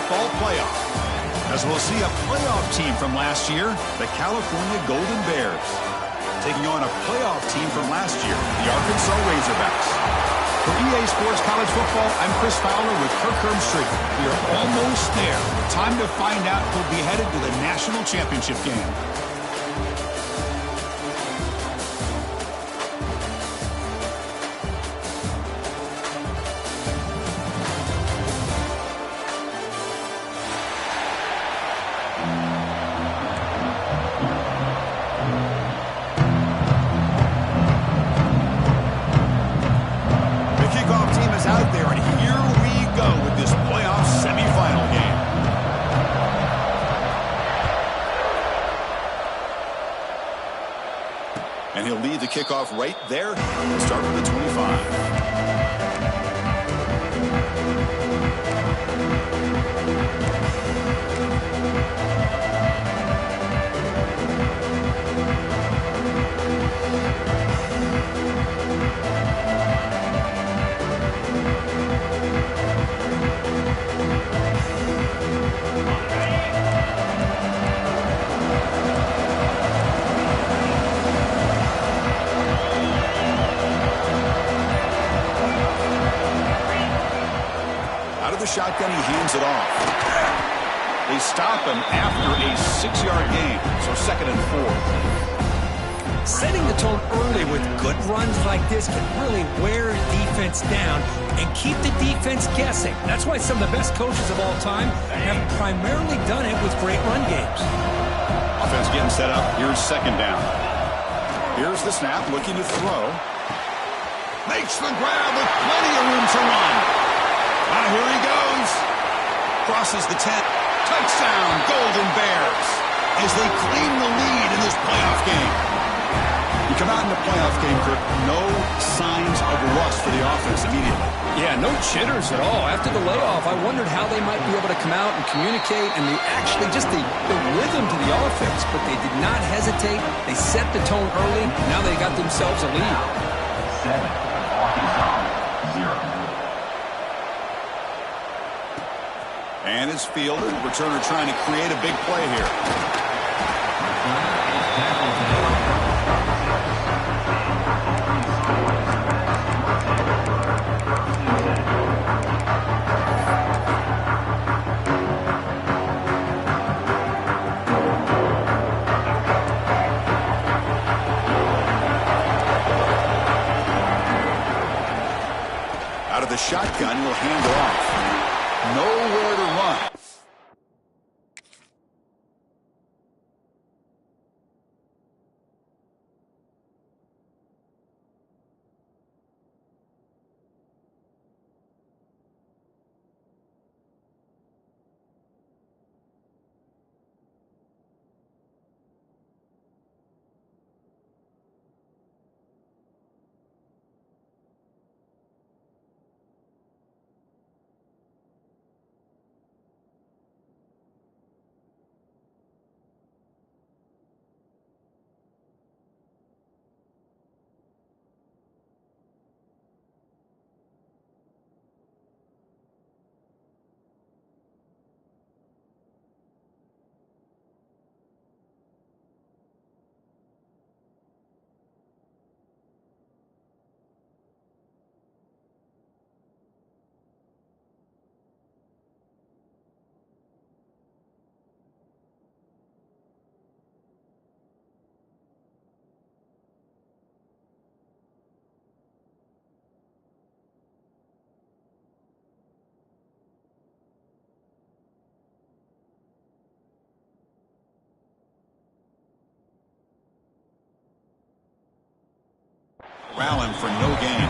football playoff. As we'll see a playoff team from last year, the California Golden Bears, taking on a playoff team from last year, the Arkansas Razorbacks. For EA Sports College Football, I'm Chris Fowler with Kirk Herbstreit. We are almost there. Time to find out who'll be headed to the national championship game. Out there, and here we go with this playoff semifinal game. And he'll lead the kickoff right there. Start with the 25. Shotgun, he hands it off. They stop him after a 6-yard gain, so 2nd and 4. Setting the tone early with good runs like this can really wear defense down and keep the defense guessing. That's why some of the best coaches of all time have primarily done it with great run games. Offense getting set up. Here's 2nd down. Here's the snap, looking to throw. Makes the grab with plenty of room to run. Here he goes. Crosses the 10. Touchdown, Golden Bears, as they claim the lead in this playoff game. You come out in the playoff game, Kirk, no signs of rust for the offense immediately. Yeah, no jitters at all. After the layoff, I wondered how they might be able to come out and communicate and the rhythm to the offense, but they did not hesitate. They set the tone early. Now they got themselves a lead. 7, Arkansas, 0. And it's fielded. Returner trying to create a big play here. Out of the shotgun, he'll hand it off. Nowhere to run. Rallying for no gain.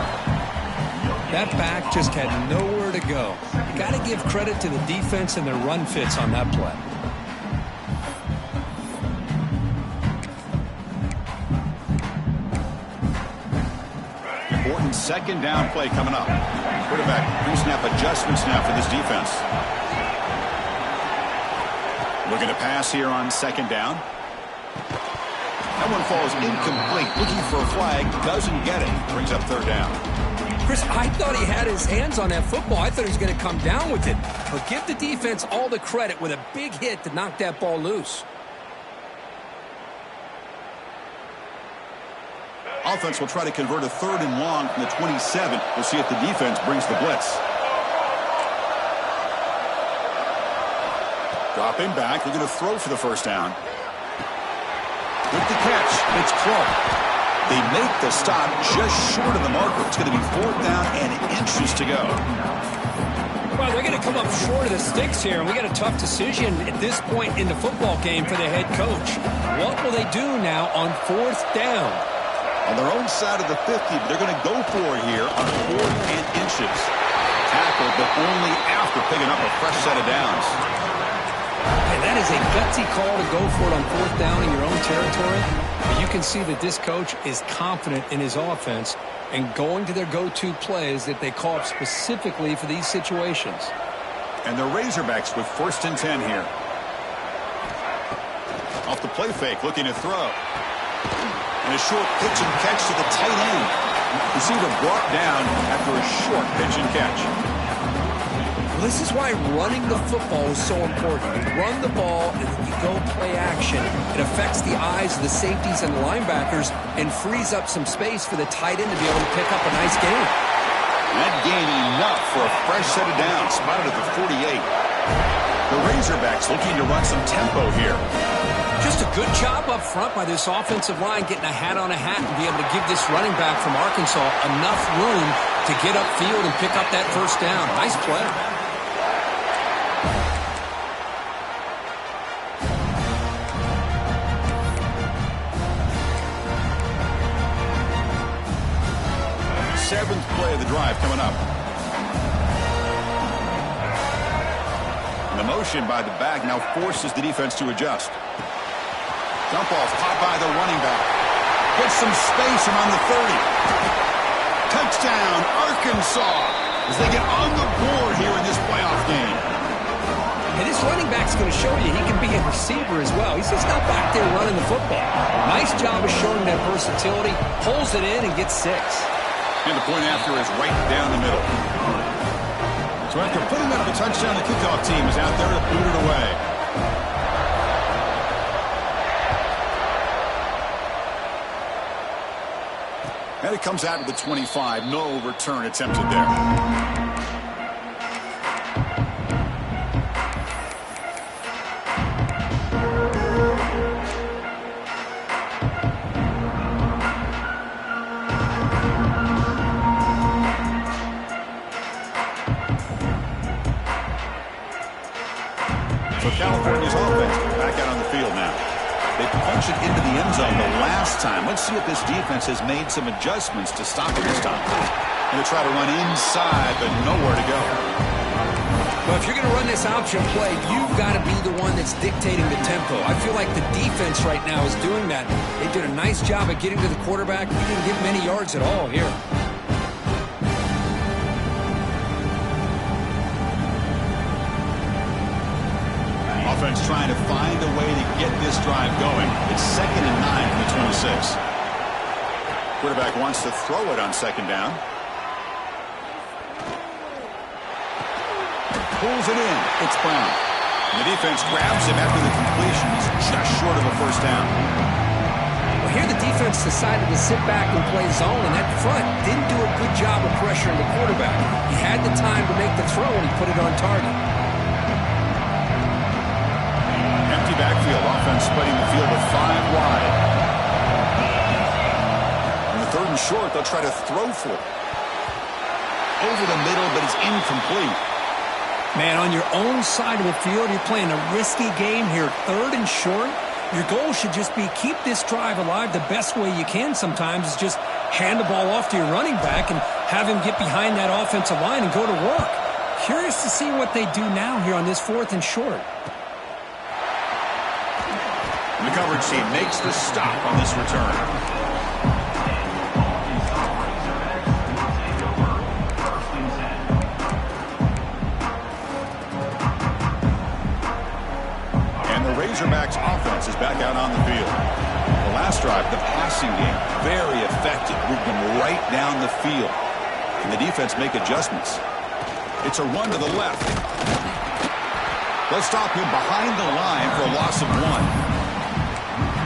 That back just had nowhere to go. You got to give credit to the defense and their run fits on that play. Important 2nd down play coming up. Quarterback pre-snap adjustment snap for this defense. Looking to pass here on 2nd down. That one falls incomplete. Looking for a flag. Doesn't get it. Brings up 3rd down. Chris, I thought he had his hands on that football. I thought he was going to come down with it. But give the defense all the credit with a big hit to knock that ball loose. Offense will try to convert a 3rd and long from the 27. We'll see if the defense brings the blitz. Dropping back. They're going to throw for the first down. With the catch, it's Clark. They make the stop just short of the marker. It's going to be 4th down and inches to go. Well, they're going to come up short of the sticks here, and we got a tough decision at this point in the football game for the head coach. What will they do now on 4th down? On their own side of the 50, but they're going to go for it here on 4th and inches. Tackled, but only after picking up a fresh set of downs. And that is a gutsy call to go for it on 4th down in your own territory. But you can see that this coach is confident in his offense and going to their go-to plays that they call up specifically for these situations. And the Razorbacks with 1st and 10 here. Off the play fake, looking to throw. And a short pitch and catch to the tight end. Receiver brought down after a short pitch and catch. Well, this is why running the football is so important. You run the ball and then you go play action. It affects the eyes of the safeties and the linebackers and frees up some space for the tight end to be able to pick up a nice gain. That gain enough for a fresh set of downs, spotted at the 48. The Razorbacks looking to run some tempo here. Just a good job up front by this offensive line, getting a hat on a hat and be able to give this running back from Arkansas enough room to get upfield and pick up that first down. Nice play. Seventh play of the drive coming up. And the motion by the back now forces the defense to adjust. Dump off, caught by the running back. Gets some space around the 30. Touchdown, Arkansas, as they get on the board here in this playoff game. And this running back's going to show you he can be a receiver as well. He's just not back there running the football. Nice job of showing that versatility. Pulls it in and gets 6. And the point after is right down the middle. So after putting up a touchdown, the kickoff team is out there to boot it away. And it comes out to the 25. No return attempted there. So California's offense back out on the field now. They punched it into the end zone the last time. Let's see if this defense has made some adjustments to stop it this time. Going to try to run inside, but nowhere to go. Well, if you're going to run this option play, you've got to be the one that's dictating the tempo. I feel like the defense right now is doing that. They did a nice job of getting to the quarterback. He didn't get many yards at all here. Offense trying to find a way to get this drive going. It's 2nd and 9 from the 26. Quarterback wants to throw it on 2nd down. Pulls it in. It's Brown. And the defense grabs him after the completion. He's just short of a first down. Well, here the defense decided to sit back and play zone, and that front didn't do a good job of pressuring the quarterback. He had the time to make the throw, and he put it on target. Empty backfield. Offense splitting the field with 5 wide. On the 3rd and short, they'll try to throw for it. Over the middle, but it's incomplete. Man, on your own side of the field, you're playing a risky game here. 3rd and short. Your goal should just be keep this drive alive the best way you can sometimes is just hand the ball off to your running back and have him get behind that offensive line and go to work. Curious to see what they do now here on this 4th and short. The coverage team makes the stop on this return. And the Razorbacks offense is back out on the field. The last drive, the passing game, very effective. Moved them right down the field. and the defense make adjustments. It's a run to the left. They'll stop him behind the line for a loss of 1.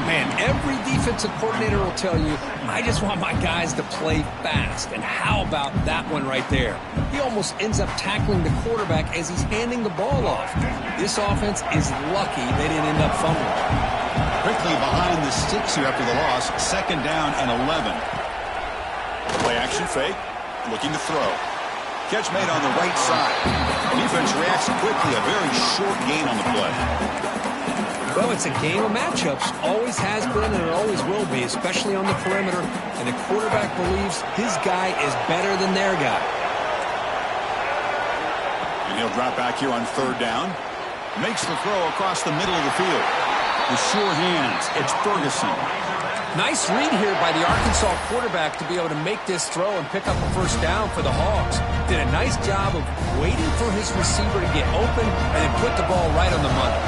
Man, every defensive coordinator will tell you, I just want my guys to play fast. And how about that one right there? He almost ends up tackling the quarterback as he's handing the ball off. This offense is lucky they didn't end up fumbling. Quickly behind the sticks here after the loss. 2nd down and 11. Play action fake. Looking to throw. Catch made on the right side. Defense reacts quickly. A very short gain on the play. Well, it's a game of matchups. Always has been and it always will be, especially on the perimeter. And the quarterback believes his guy is better than their guy. And he'll drop back here on 3rd down. Makes the throw across the middle of the field. With sure hands, it's Ferguson. Nice read here by the Arkansas quarterback to be able to make this throw and pick up a 1st down for the Hogs. Did a nice job of waiting for his receiver to get open and then put the ball right on the money.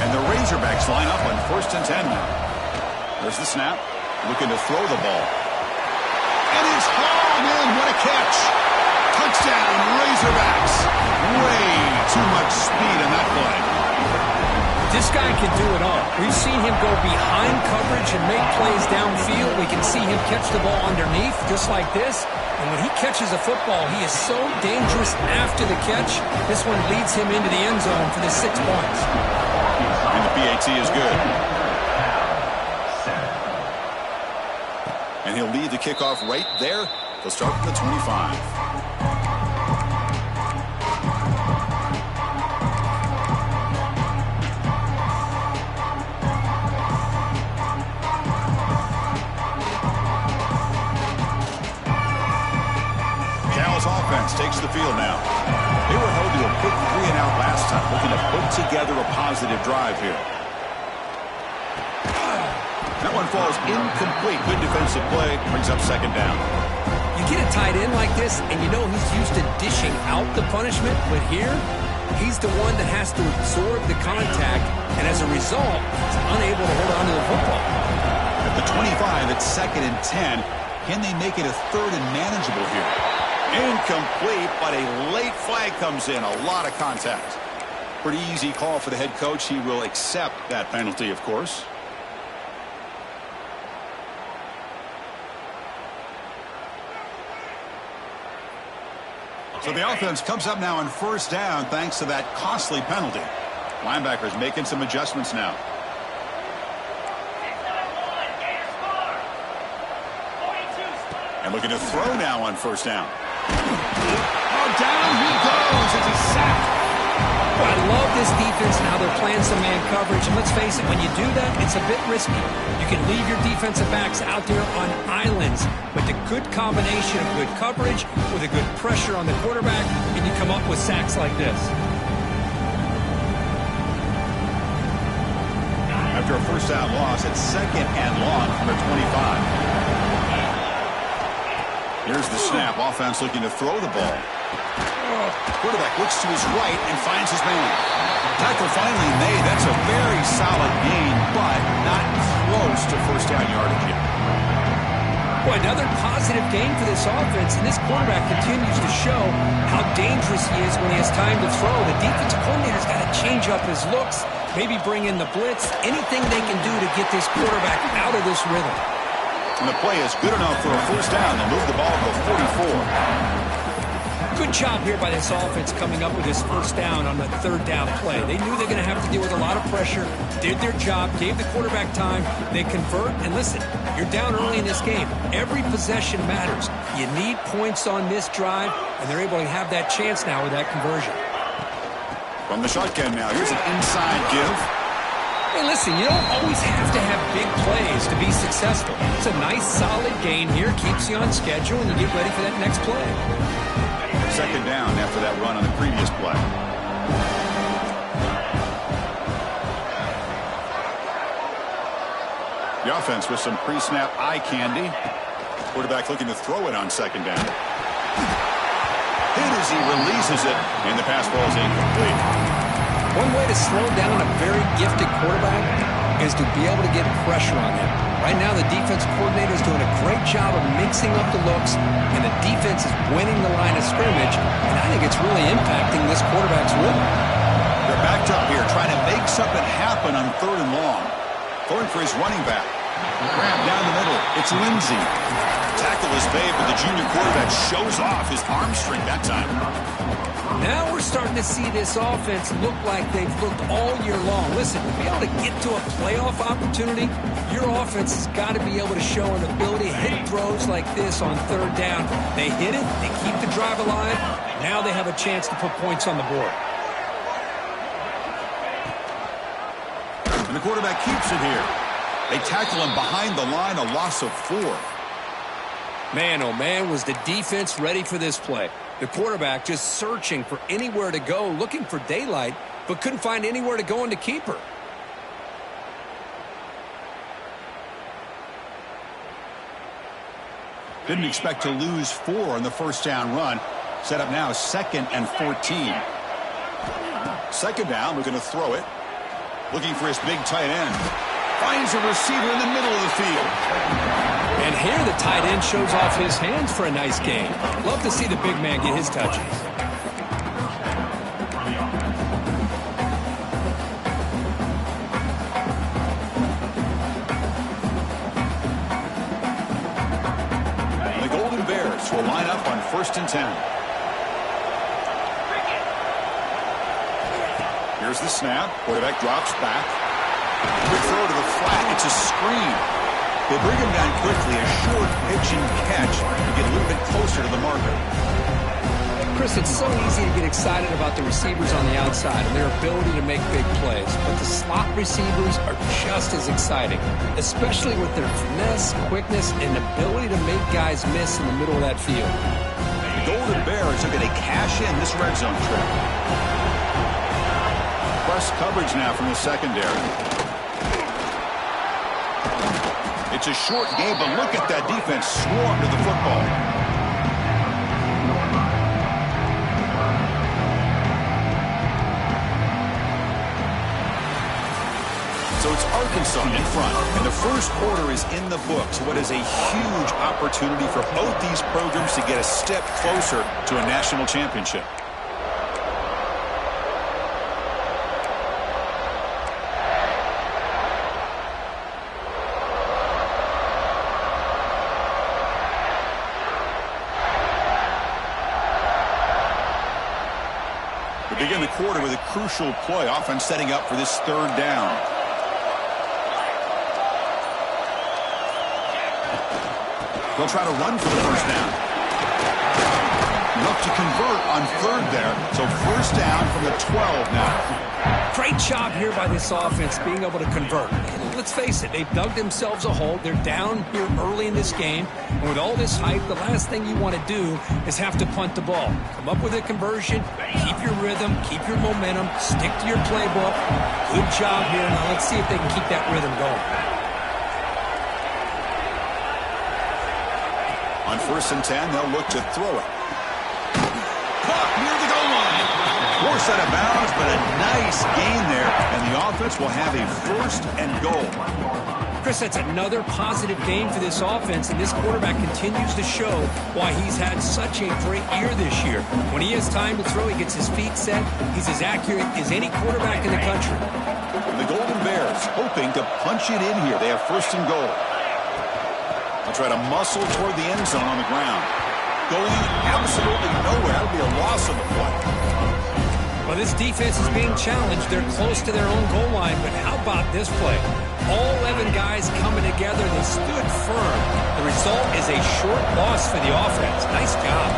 And the Razorbacks line up on 1st and 10 now. There's the snap. Looking to throw the ball. And it's hauled in. What a catch. Touchdown, Razorbacks. Way too much speed in that play. This guy can do it all. We've seen him go behind coverage and make plays downfield. We can see him catch the ball underneath just like this. And when he catches a football, he is so dangerous after the catch. This one leads him into the end zone for the 6 points. And the PAT is good. And he'll lead the kickoff right there. He'll start from the 25. Offense takes the field now. They were held to a quick 3-and-out last time, looking to put together a positive drive here. That one falls incomplete. Good defensive play. Brings up 2nd down. You get a tight end like this, and you know he's used to dishing out the punishment, but here, he's the one that has to absorb the contact, and as a result, he's unable to hold on to the football. At the 25, it's 2nd and 10. Can they make it a 3rd and manageable here? Incomplete, but a late flag comes in. A lot of contact. Pretty easy call for the head coach. He will accept that penalty, of course. So the offense comes up now on 1st down thanks to that costly penalty. Linebackers making some adjustments now. And looking to throw now on 1st down. Oh, down he goes. It's a sack. Well, I love this defense and how they're playing some man coverage. And let's face it, when you do that, it's a bit risky. You can leave your defensive backs out there on islands. But the good combination of good coverage with a good pressure on the quarterback, and you come up with sacks like this. After a 1st down loss, it's 2nd and long from the 25. Here's the snap. Offense looking to throw the ball. Quarterback looks to his right and finds his man. Tackle finally made. That's a very solid gain, but not close to 1st down yardage yet. Boy, another positive gain for this offense, and this quarterback continues to show how dangerous he is when he has time to throw. The defensive coordinator's got to change up his looks, maybe bring in the blitz, anything they can do to get this quarterback out of this rhythm. And the play is good enough for a 1st down. They move the ball to the 44. Good job here by this offense coming up with this 1st down on the 3rd down play. They knew they were going to have to deal with a lot of pressure, did their job, gave the quarterback time. They convert, and listen, you're down early in this game. Every possession matters. You need points on this drive, and they're able to have that chance now with that conversion. From the shotgun now, here's an inside give. Hey, listen, you don't always have to have big plays to be successful. It's a nice, solid gain here, keeps you on schedule, and you get ready for that next play. 2nd down after that run on the previous play. The offense with some pre-snap eye candy. Quarterback looking to throw it on 2nd down. Hit as he releases it, and the pass ball is incomplete. One way to slow down a very gifted quarterback is to be able to get pressure on him. Right now, the defense coordinator is doing a great job of mixing up the looks, and the defense is winning the line of scrimmage, and I think it's really impacting this quarterback's rhythm. They're backed up here, trying to make something happen on 3rd and long. Throwing for his running back. Grab down the middle. It's Lindsey. Tackle is made, but the junior quarterback shows off his arm strength that time. Now we're starting to see this offense look like they've looked all year long. Listen, to be able to get to a playoff opportunity, your offense has got to be able to show an ability to hit throws like this on 3rd down. They hit it, they keep the drive alive, now they have a chance to put points on the board. And the quarterback keeps it here. They tackle him behind the line, a loss of 4. Man, oh man, was the defense ready for this play. The quarterback just searching for anywhere to go, looking for daylight, but couldn't find anywhere to go in the keeper. Didn't expect to lose 4 on the 1st down run. Set up now 2nd and 14. 2nd down, we're going to throw it. Looking for his big tight end. Finds a receiver in the middle of the field. And here the tight end shows off his hands for a nice game. Love to see the big man get his touches. The Golden Bears will line up on 1st and 10. Here's the snap. Quarterback drops back. Quick throw to the flat. It's a screen. They bring him down quickly. A short pitch and catch to get a little bit closer to the marker. Chris, it's so easy to get excited about the receivers on the outside and their ability to make big plays. But the slot receivers are just as exciting, especially with their finesse, quickness, and ability to make guys miss in the middle of that field. The Golden Bears are going to cash in this red zone trip. Press coverage now from the secondary. It's a short game, but look at that defense swarm to the football. So it's Arkansas in front, and the first quarter is in the books. What is a huge opportunity for both these programs to get a step closer to a national championship. We begin the quarter with a crucial play, offense setting up for this 3rd down. They'll try to run for the 1st down. Enough to convert on 3rd there, so 1st down from the 12 now. Great job here by this offense being able to convert. Let's face it, they've dug themselves a hole. They're down here early in this game. And with all this hype, the last thing you want to do is have to punt the ball. Come up with a conversion, keep your rhythm, keep your momentum, stick to your playbook. Good job here. Now let's see if they can keep that rhythm going. On 1st and 10, they'll look to throw it. Caught near the goal line. Forced out of bounds, but a nice gain there, and the offense will have a 1st and goal. Chris, that's another positive game for this offense, and this quarterback continues to show why he's had such a great year this year. When he has time to throw, he gets his feet set. He's as accurate as any quarterback in the country. And the Golden Bears hoping to punch it in here. They have 1st and goal. They'll try to muscle toward the end zone on the ground. Going absolutely nowhere. That'll be a loss of a play. Well, this defense is being challenged. They're close to their own goal line, but how about this play? All 11 guys coming together. They stood firm. The result is a short loss for the offense. Nice job.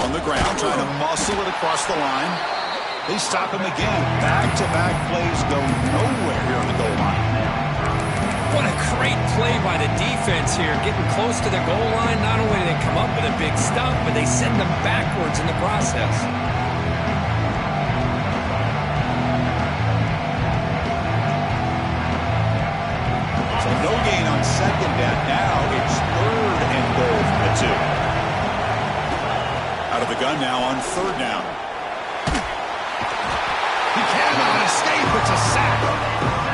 On the ground, trying to muscle it across the line. They stop him again. Back-to-back plays go nowhere here on the goal line. What a great play by the defense here. Getting close to the goal line, not only do they come up with a big stop, but they send them backwards in the process. So no gain on 2nd down. Now it's 3rd and goal from the 2. Out of the gun now on 3rd down. He cannot escape. It's a sack.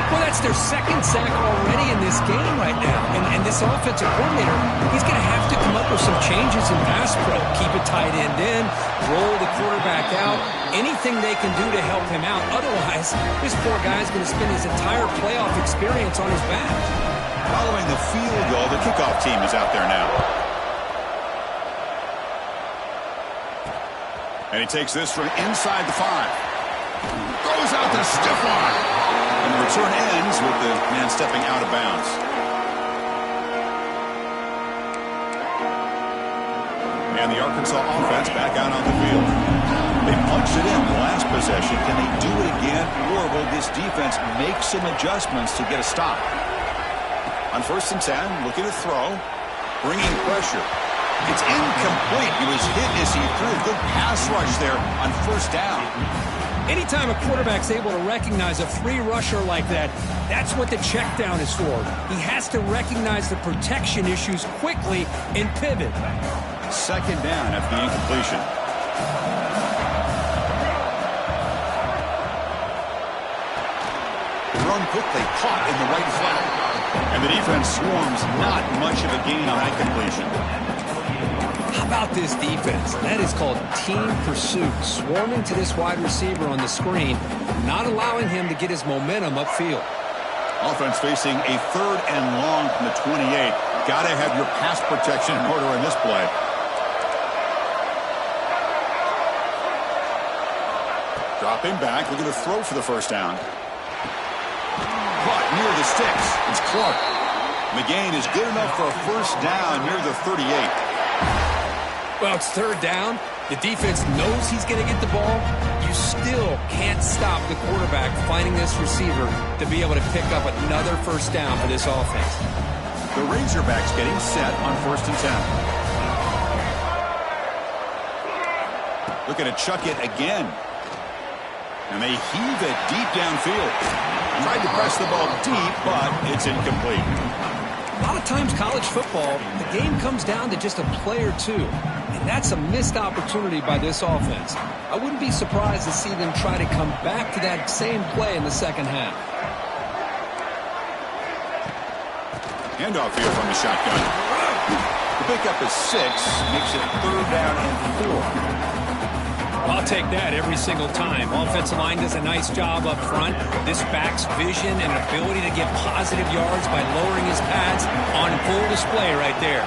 Well, that's their second sack already in this game right now. And this offensive coordinator, he's going to have to come up with some changes in pass pro. Keep a tight end in, roll the quarterback out, anything they can do to help him out. Otherwise, this poor guy's going to spend his entire playoff experience on his back. Following the field goal, the kickoff team is out there now. And he takes this from inside the 5. Throws out the stiff arm. And the return ends with the man stepping out of bounds. And the Arkansas offense back out on the field. They punched it in the last possession. Can they do it again, or will this defense make some adjustments to get a stop? On 1st and 10, looking to throw, bringing pressure. It's incomplete. He was hit as he threw a good pass rush there on 1st down. Anytime a quarterback's able to recognize a free rusher like that, that's what the check down is for. He has to recognize the protection issues quickly and pivot. 2nd down after the incompletion. Thrown quickly, caught in the right flat. And the defense swarms, not much of a gain on that completion. How about this defense? That is called team pursuit. Swarming to this wide receiver on the screen, not allowing him to get his momentum upfield. Offense facing a 3rd and long from the 28. Got to have your pass protection in order in this play. Dropping back, looking to throw for the 1st down. Caught near the sticks. It's Clark. The gain is good enough for a 1st down near the 38. Well, it's 3rd down. The defense knows he's going to get the ball. You still can't stop the quarterback finding this receiver to be able to pick up another 1st down for this offense. The Razorbacks getting set on 1st and 10. Looking to chuck it again. And they heave it deep downfield. Tried to press the ball deep, but it's incomplete. A lot of times college football, the game comes down to just a play or two. And that's a missed opportunity by this offense. I wouldn't be surprised to see them try to come back to that same play in the 2nd half. Handoff here from the shotgun. The pickup is 6, makes it 3rd down and 4. I'll take that every single time. Offensive line does a nice job up front. This back's vision and ability to get positive yards by lowering his pads on full display right there.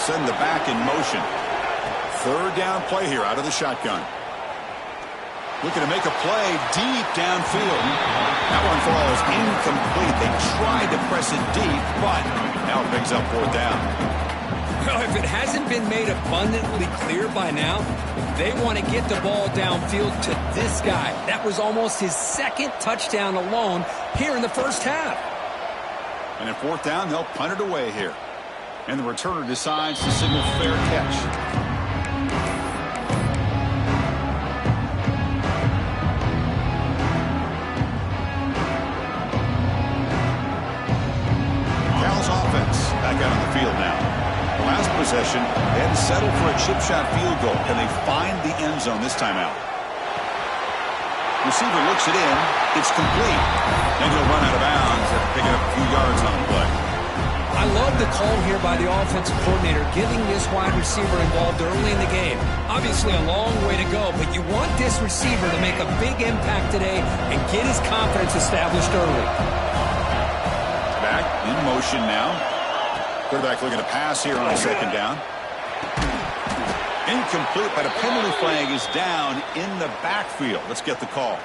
Send the back in motion. 3rd down play here out of the shotgun. Looking to make a play deep downfield. That one falls incomplete. They tried to press it deep, but now it brings up 4th down. Well, if it hasn't been made abundantly clear by now, they want to get the ball downfield to this guy. That was almost his 2nd touchdown alone here in the 1st half. And at 4th down, they'll punt it away here. And the returner decides to signal fair catch. Cal's offense back out on the field now. Last possession, they had to settle for a chip shot field goal. Can they find the end zone this time out? Receiver looks it in. It's complete. Then he'll run out of bounds after picking up a few yards on the play. I love the call here by the offensive coordinator, getting this wide receiver involved early in the game. Obviously a long way to go, but you want this receiver to make a big impact today and get his confidence established early. Back in motion now. Quarterback looking to pass here on a 2nd down. Incomplete, but a penalty flag is down in the backfield. Let's get the call.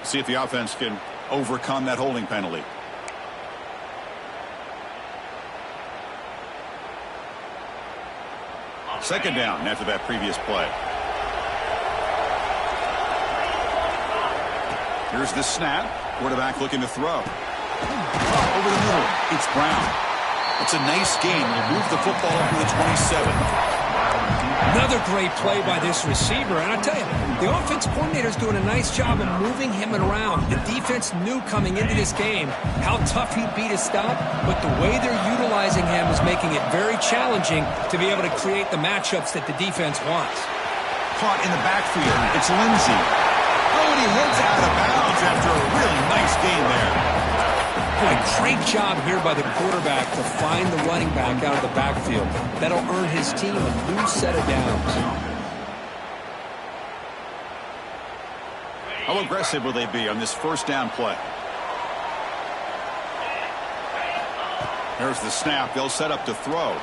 See if the offense can overcome that holding penalty. Second down after that previous play. Here's the snap. Quarterback looking to throw. Over the middle, it's Brown. It's a nice game. He'll move the football up to the 27. Another great play by this receiver. And I tell you, the offense coordinator's doing a nice job of moving him around. The defense knew coming into this game how tough he'd be to stop, but the way they're utilizing him is making it very challenging to be able to create the matchups that the defense wants. caught in the backfield. It's Lindsey. Oh, and he heads out of bounds after a really nice gain there. Boy, great job here by the quarterback to find the running back out of the backfield. That'll earn his team a new set of downs. How aggressive will they be on this first down play? There's the snap. They'll set up to throw.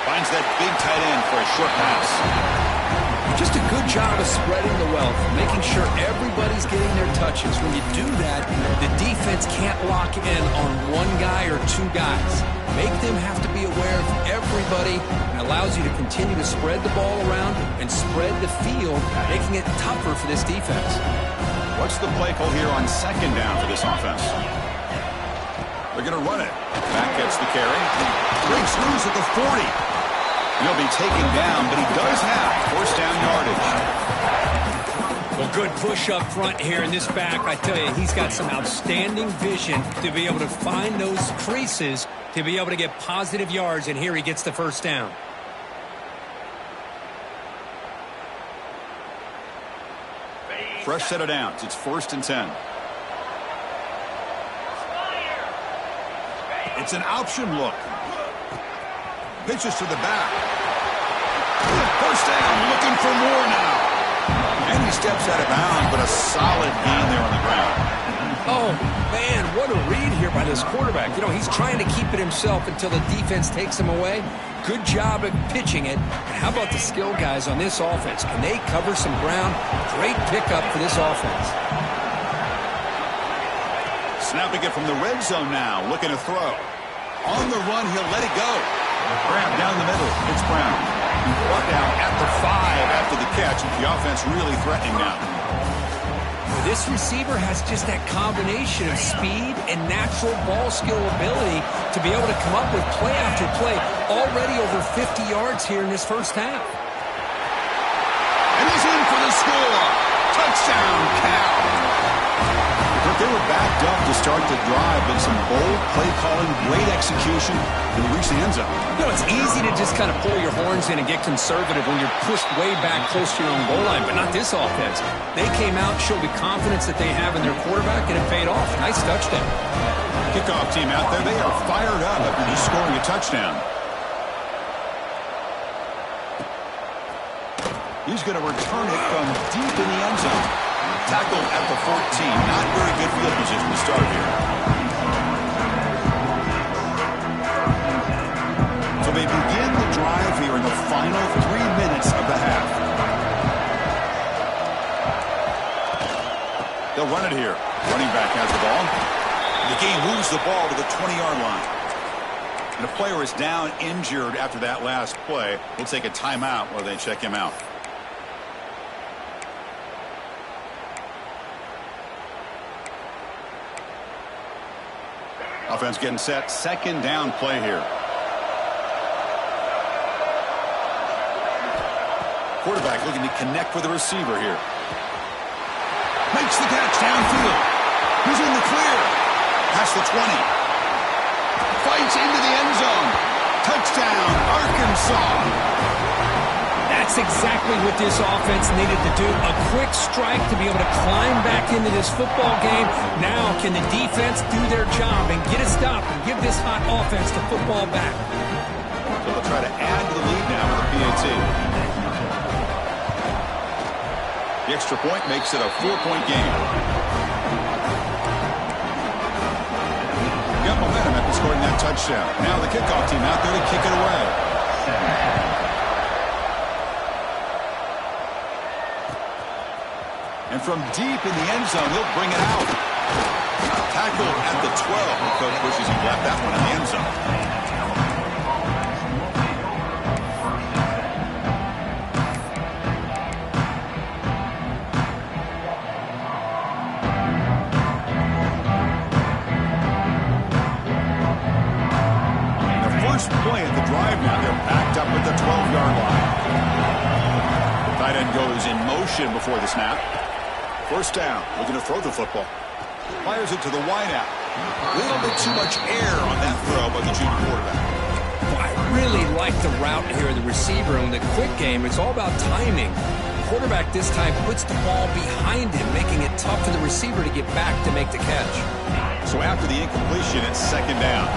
Finds that big tight end for a short pass. Just a good job of spreading the wealth, making sure everybody's getting their touches. When you do that, the defense can't lock in on one guy or two guys. Make them have to be aware of everybody, and allows you to continue to spread the ball around and spread the field, making it tougher for this defense. What's the play call here on second down for this offense? They're going to run it. Back gets the carry. Breaks loose at the 40. He'll be taken down, but he does have first down yardage. Well, good push up front here in this back. I tell you, he's got some outstanding vision to be able to find those creases, to be able to get positive yards, and here he gets the first down. Fresh set of downs. It's 1st and 10. It's an option look. Pitches to the back. First down, looking for more now. And he steps out of bounds, but a solid gain there on the ground. Oh, man, what a read here by this quarterback. You know, he's trying to keep it himself until the defense takes him away. Good job at pitching it. And how about the skill guys on this offense? Can they cover some ground? Great pickup for this offense. Snapping it from the red zone now, looking to throw. On the run, he'll let it go. Grab down the middle. It's Brown. Brought down at the 5 after the catch. The offense really threatening now. This receiver has just that combination of speed and natural ball skill ability to be able to come up with play after play. Already over 50 yards here in this first half. And he's in for the score. Touchdown, Cal. But they were backed up to start the drive, but some bold play calling, great execution, and reach the end zone. You know, it's easy to just kind of pull your horns in and get conservative when you're pushed way back close to your own goal line, but not this offense. They came out, showed the confidence that they have in their quarterback, and it paid off. Nice touchdown. Kickoff team out there, they are fired up after just scoring a touchdown. He's going to return it from deep in the end zone. Tackled at the 14. Not very good field position to start here. So they begin the drive here in the final 3 minutes of the half. They'll run it here. Running back has the ball. The game moves the ball to the 20-yard line. And the player is down injured after that last play. We'll take a timeout while they check him out. Offense getting set. Second down play here. Quarterback looking to connect with the receiver here. Makes the catch downfield. He's in the clear. Past the 20. Fights into the end zone. Touchdown, Arkansas. That's exactly what this offense needed to do. A quick strike to be able to climb back into this football game. Now can the defense do their job and get a stop and give this hot offense the football back? So they'll try to add to the lead now with a PAT. The extra point makes it a 4-point game. Got momentum after scoring that touchdown. Now the kickoff team out there to kick it away. And from deep in the end zone, he'll bring it out. Tackled at the 12. The coach wishes he left that one in the end zone. The first play at the drive now, they're backed up at the 12-yard line. The tight end goes in motion before the snap. First down, looking to throw the football. Fires it to the wideout. A little bit too much air on that throw by the junior quarterback. Boy, I really like the route here of the receiver. In the quick game, it's all about timing. Quarterback this time puts the ball behind him, making it tough for the receiver to get back to make the catch. So after the incompletion, it's second down.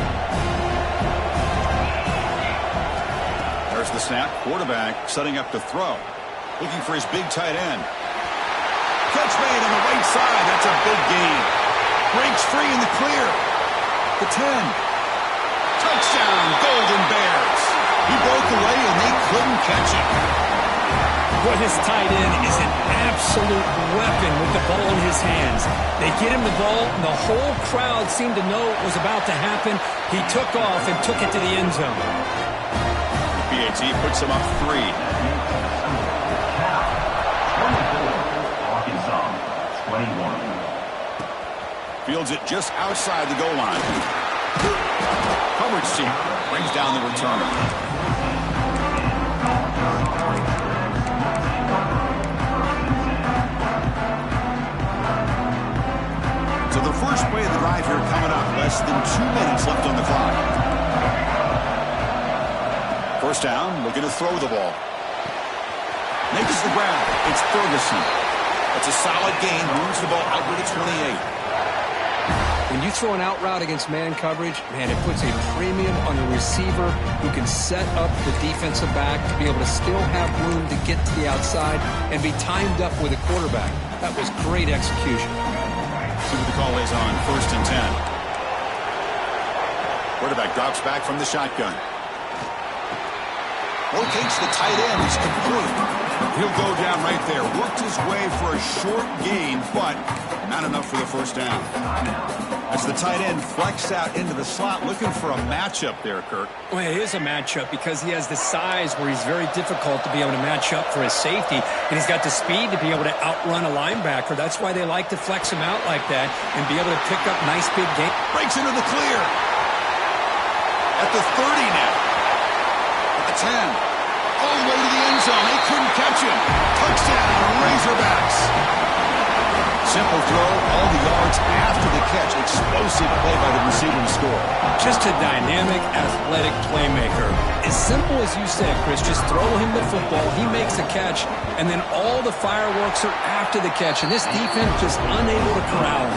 There's the snap. Quarterback setting up to throw. Looking for his big tight end. Catch made on the right side. That's a big gain. Breaks free in the clear. The 10. Touchdown, Golden Bears. He broke away and they couldn't catch him. Well, his tight end is an absolute weapon with the ball in his hands. They get him the ball, and the whole crowd seemed to know what was about to happen. He took off and took it to the end zone. PAT puts him up 3. Arkansas, 21. Fields it just outside the goal line. Coverage team brings down the returner. So the first play of the drive here coming up. Less than 2 minutes left on the clock. First down, looking to throw the ball. Makes the grab. It's Ferguson. That's a solid gain. Moves the ball outward to 28. When you throw an out route against man coverage, man, it puts a premium on the receiver who can set up the defensive back to be able to still have room to get to the outside and be timed up with a quarterback. That was great execution. See what the call is on first and 10. Quarterback drops back from the shotgun. Locates the tight end. He's complete. He'll go down right there. Worked his way for a short gain, but not enough for the first down. As the tight end flexed out into the slot, looking for a matchup there, Kirk. Well, it is a matchup because he has the size where he's very difficult to be able to match up for his safety, and he's got the speed to be able to outrun a linebacker. That's why they like to flex him out like that and be able to pick up nice big gains. Breaks into the clear. At the 30 now. At the 10. All the way to the end zone. They couldn't catch him. Touchdown, Razorbacks. Simple throw, all the yards after the catch. Explosive play by the receiver to score. Just a dynamic, athletic playmaker. As simple as you said, Chris, just throw him the football, he makes a catch, and then all the fireworks are after the catch, and this defense just unable to corral him.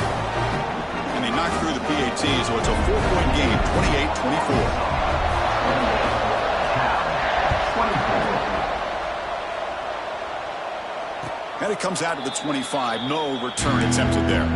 And they knocked through the PAT, so it's a 4-point game, 28-24. And it comes out to the 25. No return attempted there.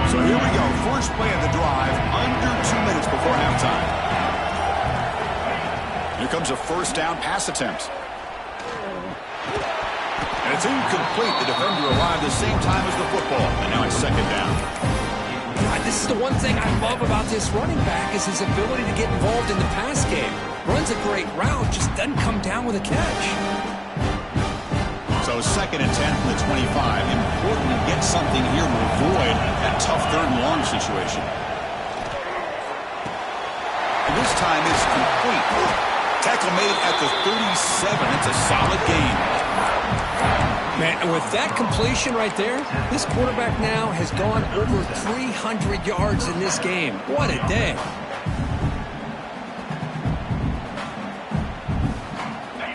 So here we go. First play of the drive, under 2 minutes before halftime. Here comes a first down pass attempt. And it's incomplete. The defender arrived the same time as the football. And now it's second down. This is the one thing I love about this running back is his ability to get involved in the pass game. Runs a great route, just doesn't come down with a catch. So second and 10 from the 25. Important to get something here to avoid that tough third and long situation. And this time it's complete. Tackle made at the 37. It's a solid gain. Man, and with that completion right there, this quarterback now has gone over 300 yards in this game. What a day.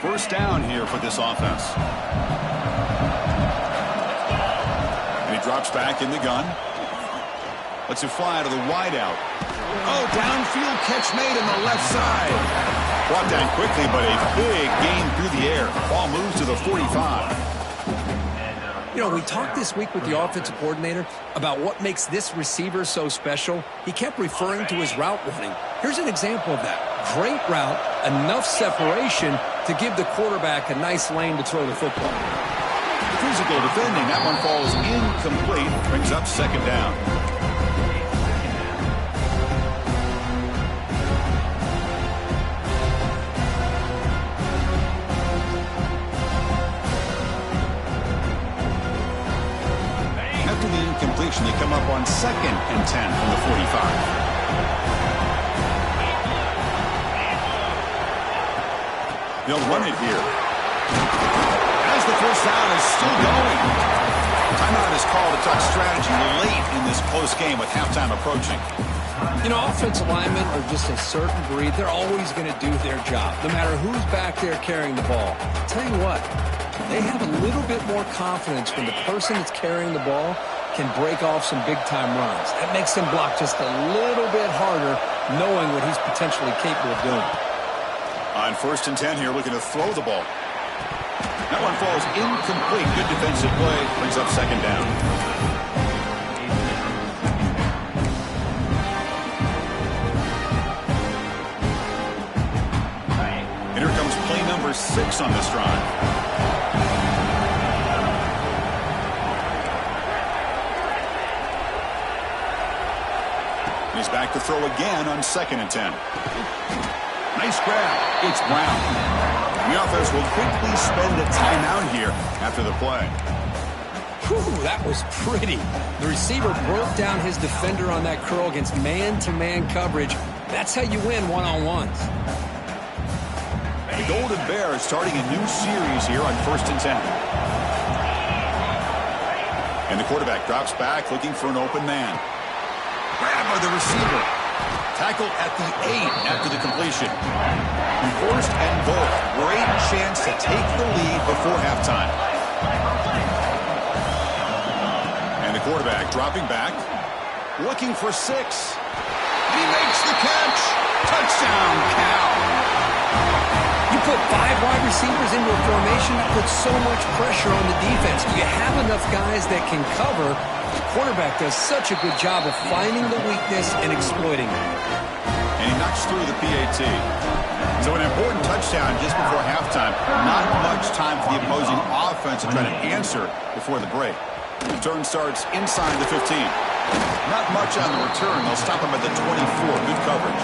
First down here for this offense. And he drops back in the gun. Lets it fly to the wideout. Oh, downfield catch made on the left side. Brought down quickly, but a big gain through the air. Ball moves to the 45. You know, we talked this week with the offensive coordinator about what makes this receiver so special. He kept referring to his route running. Here's an example of that. Great route, enough separation to give the quarterback a nice lane to throw the football. Physical defending. That one falls incomplete. Brings up second down. completion. They come up on 2nd and 10 from the 45. They'll run it here. As the first down is still going. Timeout is called to talk strategy late in this close game with halftime approaching. You know, offensive linemen are just a certain breed. They're always going to do their job, no matter who's back there carrying the ball. I'll tell you what, they have a little bit more confidence when the person that's carrying the ball can break off some big-time runs. That makes them block just a little bit harder, knowing what he's potentially capable of doing. On 1st and 10 here, looking to throw the ball. That one falls incomplete. Good defensive play. Brings up 2nd down. And here comes play number 6 on this drive. He's back to throw again on 2nd and 10. Nice grab. It's Brown. The offense will quickly spend a timeout here after the play. Whew, that was pretty. The receiver broke down his defender on that curl against man-to-man coverage. That's how you win one-on-ones. The Golden Bears starting a new series here on 1st and 10. And the quarterback drops back looking for an open man. Grab by the receiver. Tackle at the 8 after the completion. 1st and goal. Great chance to take the lead before halftime. And the quarterback dropping back. Looking for 6. He makes the catch. Touchdown, Cal. You put 5 wide receivers into a formation, that puts so much pressure on the defense. Do you have enough guys that can cover? The quarterback does such a good job of finding the weakness and exploiting it. And he knocks through the PAT. So an important touchdown just before halftime. Not much time for the opposing offense to try to answer before the break. Return starts inside the 15. Not much on the return. They'll stop him at the 24. Good coverage.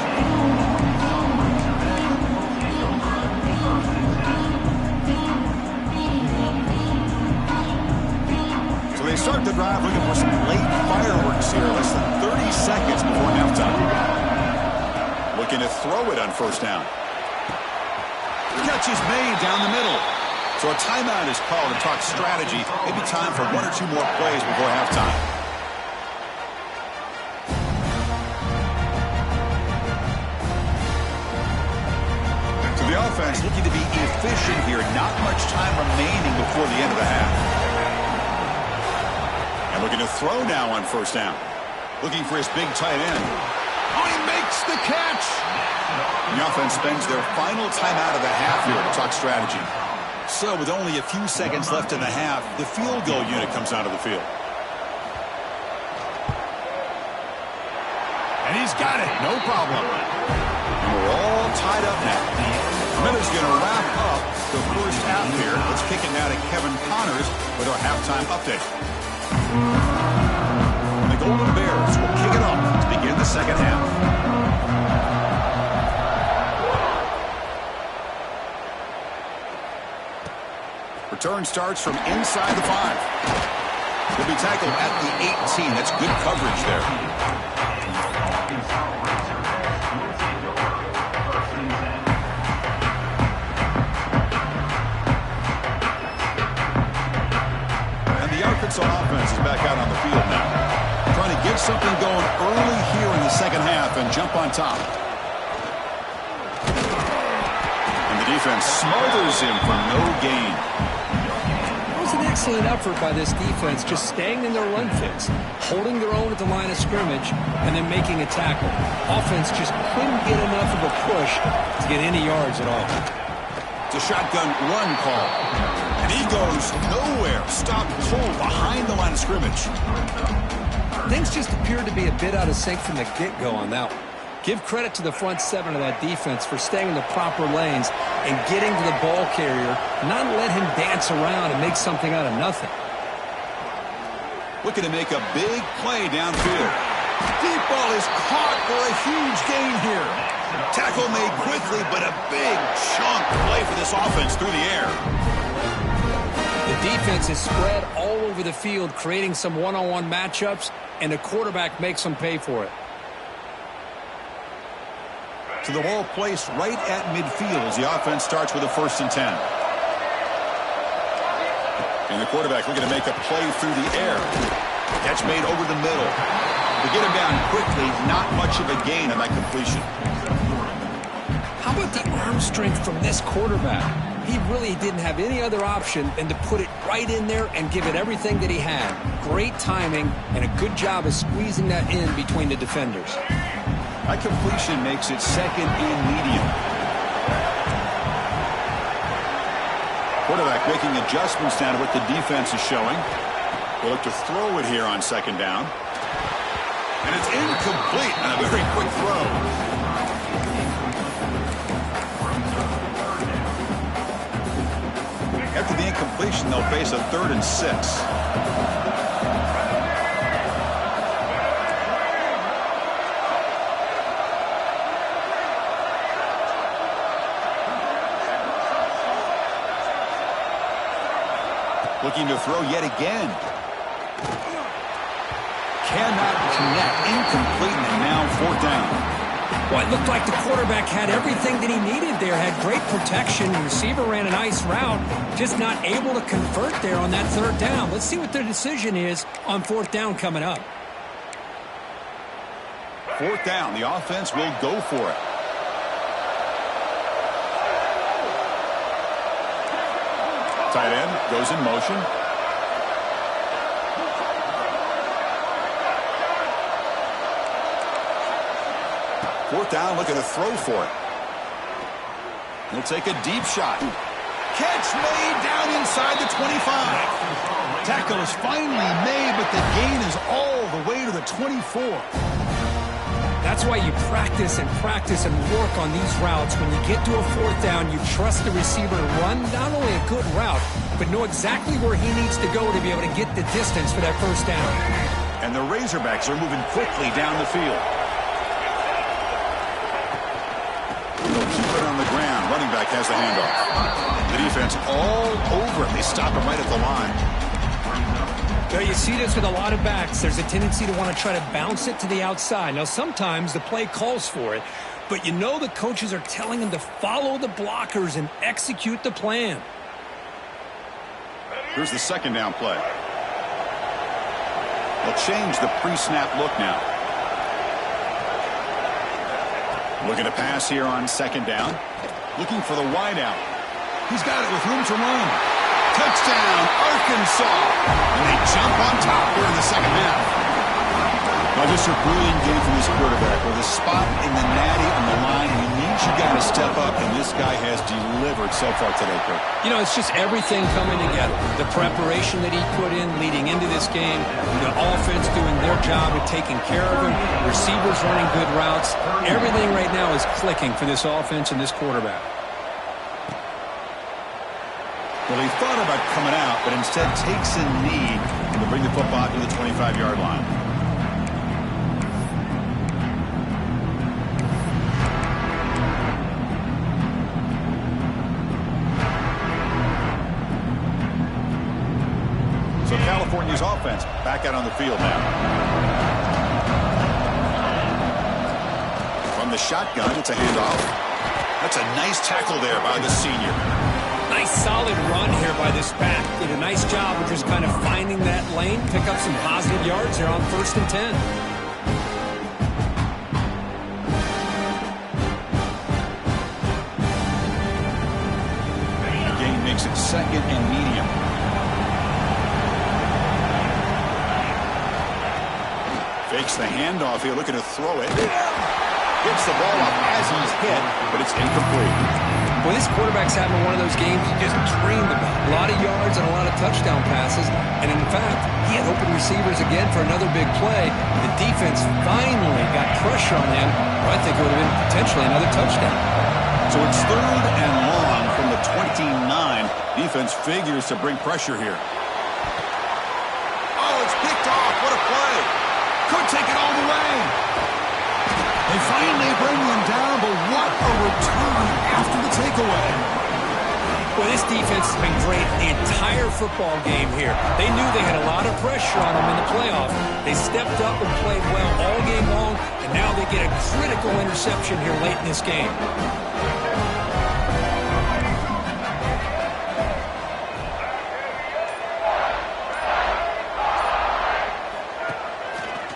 They start the drive looking for some late fireworks here. Less than 30 seconds before halftime. Looking to throw it on 1st down. Catch is made down the middle. So a timeout is called to talk strategy. Maybe time for 1 or 2 more plays before halftime. So the offense looking to be efficient here. Not much time remaining before the end of the half. Looking to throw now on 1st down. Looking for his big tight end. Oh, he makes the catch! The offense spends their final timeout of the half here to talk strategy. So with only a few seconds left in the half, the field goal unit comes out of the field. And he's got it, no problem. And we're all tied up now. Miller's going to wrap up the first half here. Let's kick it now to Kevin Connors with our halftime update. And the Golden Bears will kick it off to begin the second half. Return starts from inside the 5. Will be tackled at the 18. That's good coverage there. Offense is back out on the field now. Trying to get something going early here in the second half and jump on top. And the defense smothers him for no gain. It was an excellent effort by this defense, just staying in their run fix, holding their own at the line of scrimmage, and then making a tackle. Offense just couldn't get enough of a push to get any yards at all. It's a shotgun run call. And he goes nowhere. Stopped cold behind the line of scrimmage. Things just appeared to be a bit out of sync from the get-go on that one. Give credit to the front 7 of that defense for staying in the proper lanes and getting to the ball carrier, not let him dance around and make something out of nothing. Looking to make a big play downfield. Deep ball is caught for a huge gain here. Tackle made quickly, but a big chunk play for this offense through the air. The defense is spread all over over the field, creating some one-on-one matchups, and the quarterback makes them pay for it. So the ball placed right at midfield as the offense starts with a 1st and 10. And the quarterback looking to make a play through the air. Catch made over the middle. To get him down quickly, not much of a gain on that completion. How about the arm strength from this quarterback? He really didn't have any other option than to put it right in there and give it everything that he had. Great timing and a good job of squeezing that in between the defenders. That completion makes it 2nd and medium. Quarterback making adjustments down to what the defense is showing. We'll look to throw it here on 2nd down. And it's incomplete on a very quick throw. After the incompletion, they'll face a 3rd and 6. Looking to throw yet again. Cannot connect. Incomplete, and now 4th down. Well, it looked like the quarterback had everything that he needed there. Had great protection. The receiver ran a nice route. Just not able to convert there on that 3rd down. Let's see what their decision is on 4th down coming up. 4th down. The offense will go for it. Tight end goes in motion. Fourth down, looking to throw for it. He'll take a deep shot. Catch made down inside the 25. Tackle is finally made, but the gain is all the way to the 24. That's why you practice and work on these routes. When you get to a 4th down, you trust the receiver to run not only a good route, but know exactly where he needs to go to be able to get the distance for that 1st down. And the Razorbacks are moving quickly down the field. They'll keep it on the ground. Running back has the handoff. The defense all over it. They stop him right at the line. Well, you see this with a lot of backs. There's a tendency to want to try to bounce it to the outside. Now, sometimes the play calls for it, but you know the coaches are telling them to follow the blockers and execute the plan. Here's the 2nd down play. They'll change the pre-snap look now. Looking to pass here on 2nd down. Looking for the wide out. He's got it with room to run. Touchdown, Arkansas. And they jump on top here in the 2nd half. Well, just a brilliant game from this quarterback. With a spot in the natty on the line, he needs you guys to step up, and this guy has delivered so far today, Kirk. You know, it's just everything coming together. The preparation that he put in leading into this game, the offense doing their job of taking care of him, receivers running good routes. Everything right now is clicking for this offense and this quarterback. Well, he thought about coming out, but instead takes a knee to bring the football to the 25-yard line. So California's offense back out on the field now. From the shotgun, it's a handoff. That's a nice tackle there by the senior. Nice solid run here by this back. Did a nice job of just kind of finding that lane, pick up some positive yards here on 1st and 10. Gain makes it 2nd and medium. Fakes the handoff here, looking to throw it. Gets the ball up as he's hit, but it's incomplete. Well, this quarterback's having one of those games you just dreamed about. A lot of yards and a lot of touchdown passes. And in fact, he had open receivers again for another big play. The defense finally got pressure on him. I think it would have been potentially another touchdown. So it's 3rd and long from the 29. Defense figures to bring pressure here. Oh, it's picked off. What a play. Could take it all the way. They finally bring him down, but what a return after the takeaway. Well, This defense has been great the entire football game here. They knew they had a lot of pressure on them in the playoff. They stepped up and played well all game long, and now they get a critical interception here late in this game.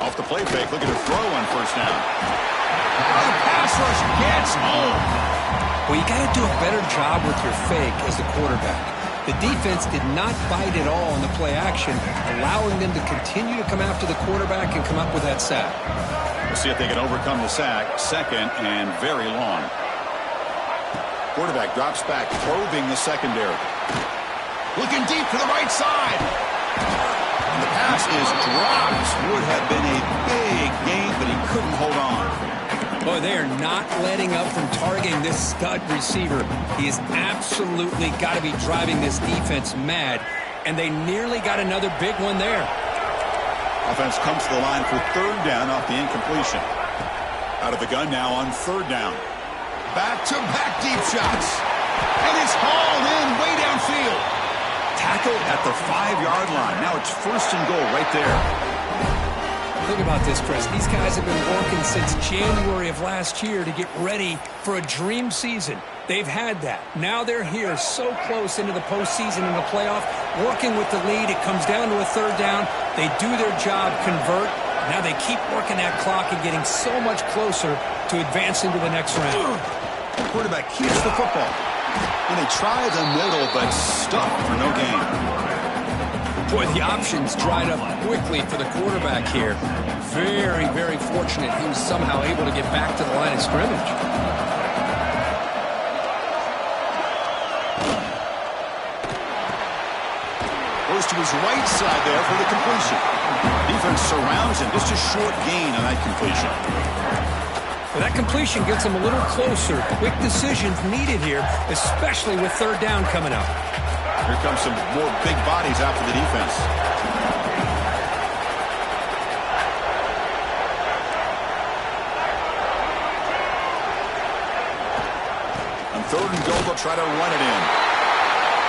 Off the play fake, looking to throw on first down. Oh, the pass rush gets home. Well, you got to do a better job with your fake as the quarterback. The defense did not bite at all in the play action, allowing them to continue to come after the quarterback and come up with that sack. We'll see if they can overcome the sack. Second and very long. Quarterback drops back, probing the secondary. Looking deep to the right side. And the pass is dropped. Would have been a big gain, but he couldn't hold on. Boy, they are not letting up from targeting this stud receiver. He has absolutely got to be driving this defense mad, and they nearly got another big one there. Offense comes to the line for third down off the incompletion. Out of the gun now on third down. Back-to-back deep shots. And it's hauled in way downfield. Tackled at the 5-yard line. Now it's first and goal right there. Think about this, Chris. These guys have been working since January of last year to get ready for a dream season. They've had that. Now they're here so close into the postseason and the playoff, working with the lead. It comes down to a third down. They do their job, convert. Now they keep working that clock and getting so much closer to advance into the next round. The quarterback keeps the football. And they try the middle, but stuck for no gain. Boy, the options dried up quickly for the quarterback here. Very, very fortunate he was somehow able to get back to the line of scrimmage. Goes to his right side there for the completion. Defense surrounds him. Just a short gain on that completion. Well, that completion gets him a little closer. Quick decisions needed here, especially with third down coming up. Here comes some more big bodies out for the defense. On third and goal, they'll try to run it in.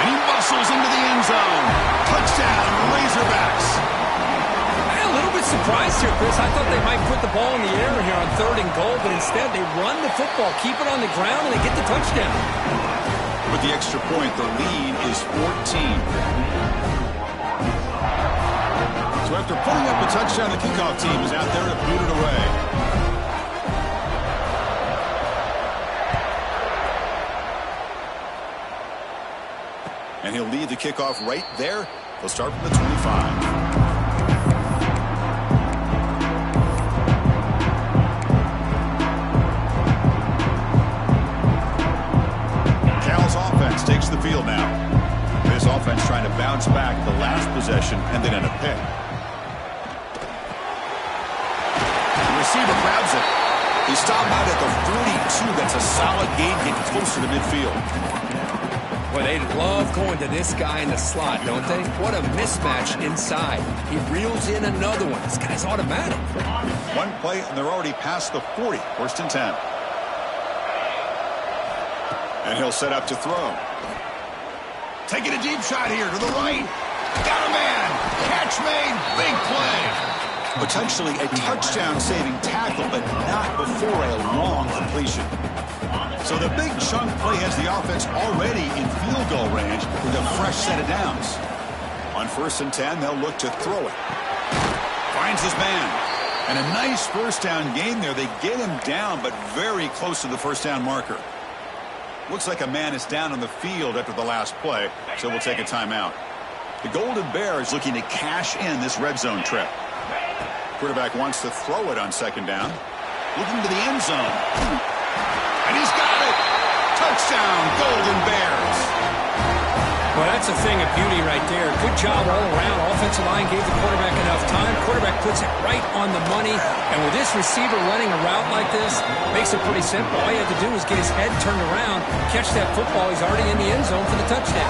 And he muscles into the end zone. Touchdown, Razorbacks. I'm a little bit surprised here, Chris. I thought they might put the ball in the air here on third and goal, but instead they run the football, keep it on the ground, and they get the touchdown. With the extra point, the lead is 14. So after putting up a touchdown, the kickoff team is out there to boot it away. And he'll lead the kickoff right there. They'll start from the 25. Takes the field now. This offense trying to bounce back the last possession and then in a pick. The receiver grabs it. He stopped out at the 42. That's a solid gain, getting closer to midfield. Well, they love going to this guy in the slot, don't they? What a mismatch inside. He reels in another one. This guy's automatic. One play, and they're already past the 40. First and 10. And he'll set up to throw. Taking a deep shot here to the right. Got a man. Catch made. Big play. Potentially a touchdown-saving tackle, but not before a long completion. So the big chunk play has the offense already in field goal range with a fresh set of downs. On first and 10, they'll look to throw it. Finds his man. And a nice first down gain there. They get him down, but very close to the first down marker. Looks like a man is down on the field after the last play, so we'll take a timeout. The Golden Bear is looking to cash in this red zone trip. Quarterback wants to throw it on second down. Looking to the end zone. And he's got it! Touchdown, Golden Bears! Well, that's a thing of beauty right there. Good job all around. Offensive line gave the quarterback enough time. Quarterback puts it right on the money. And with this receiver running a route like this, makes it pretty simple. All you have to do is get his head turned around, catch that football. He's already in the end zone for the touchdown.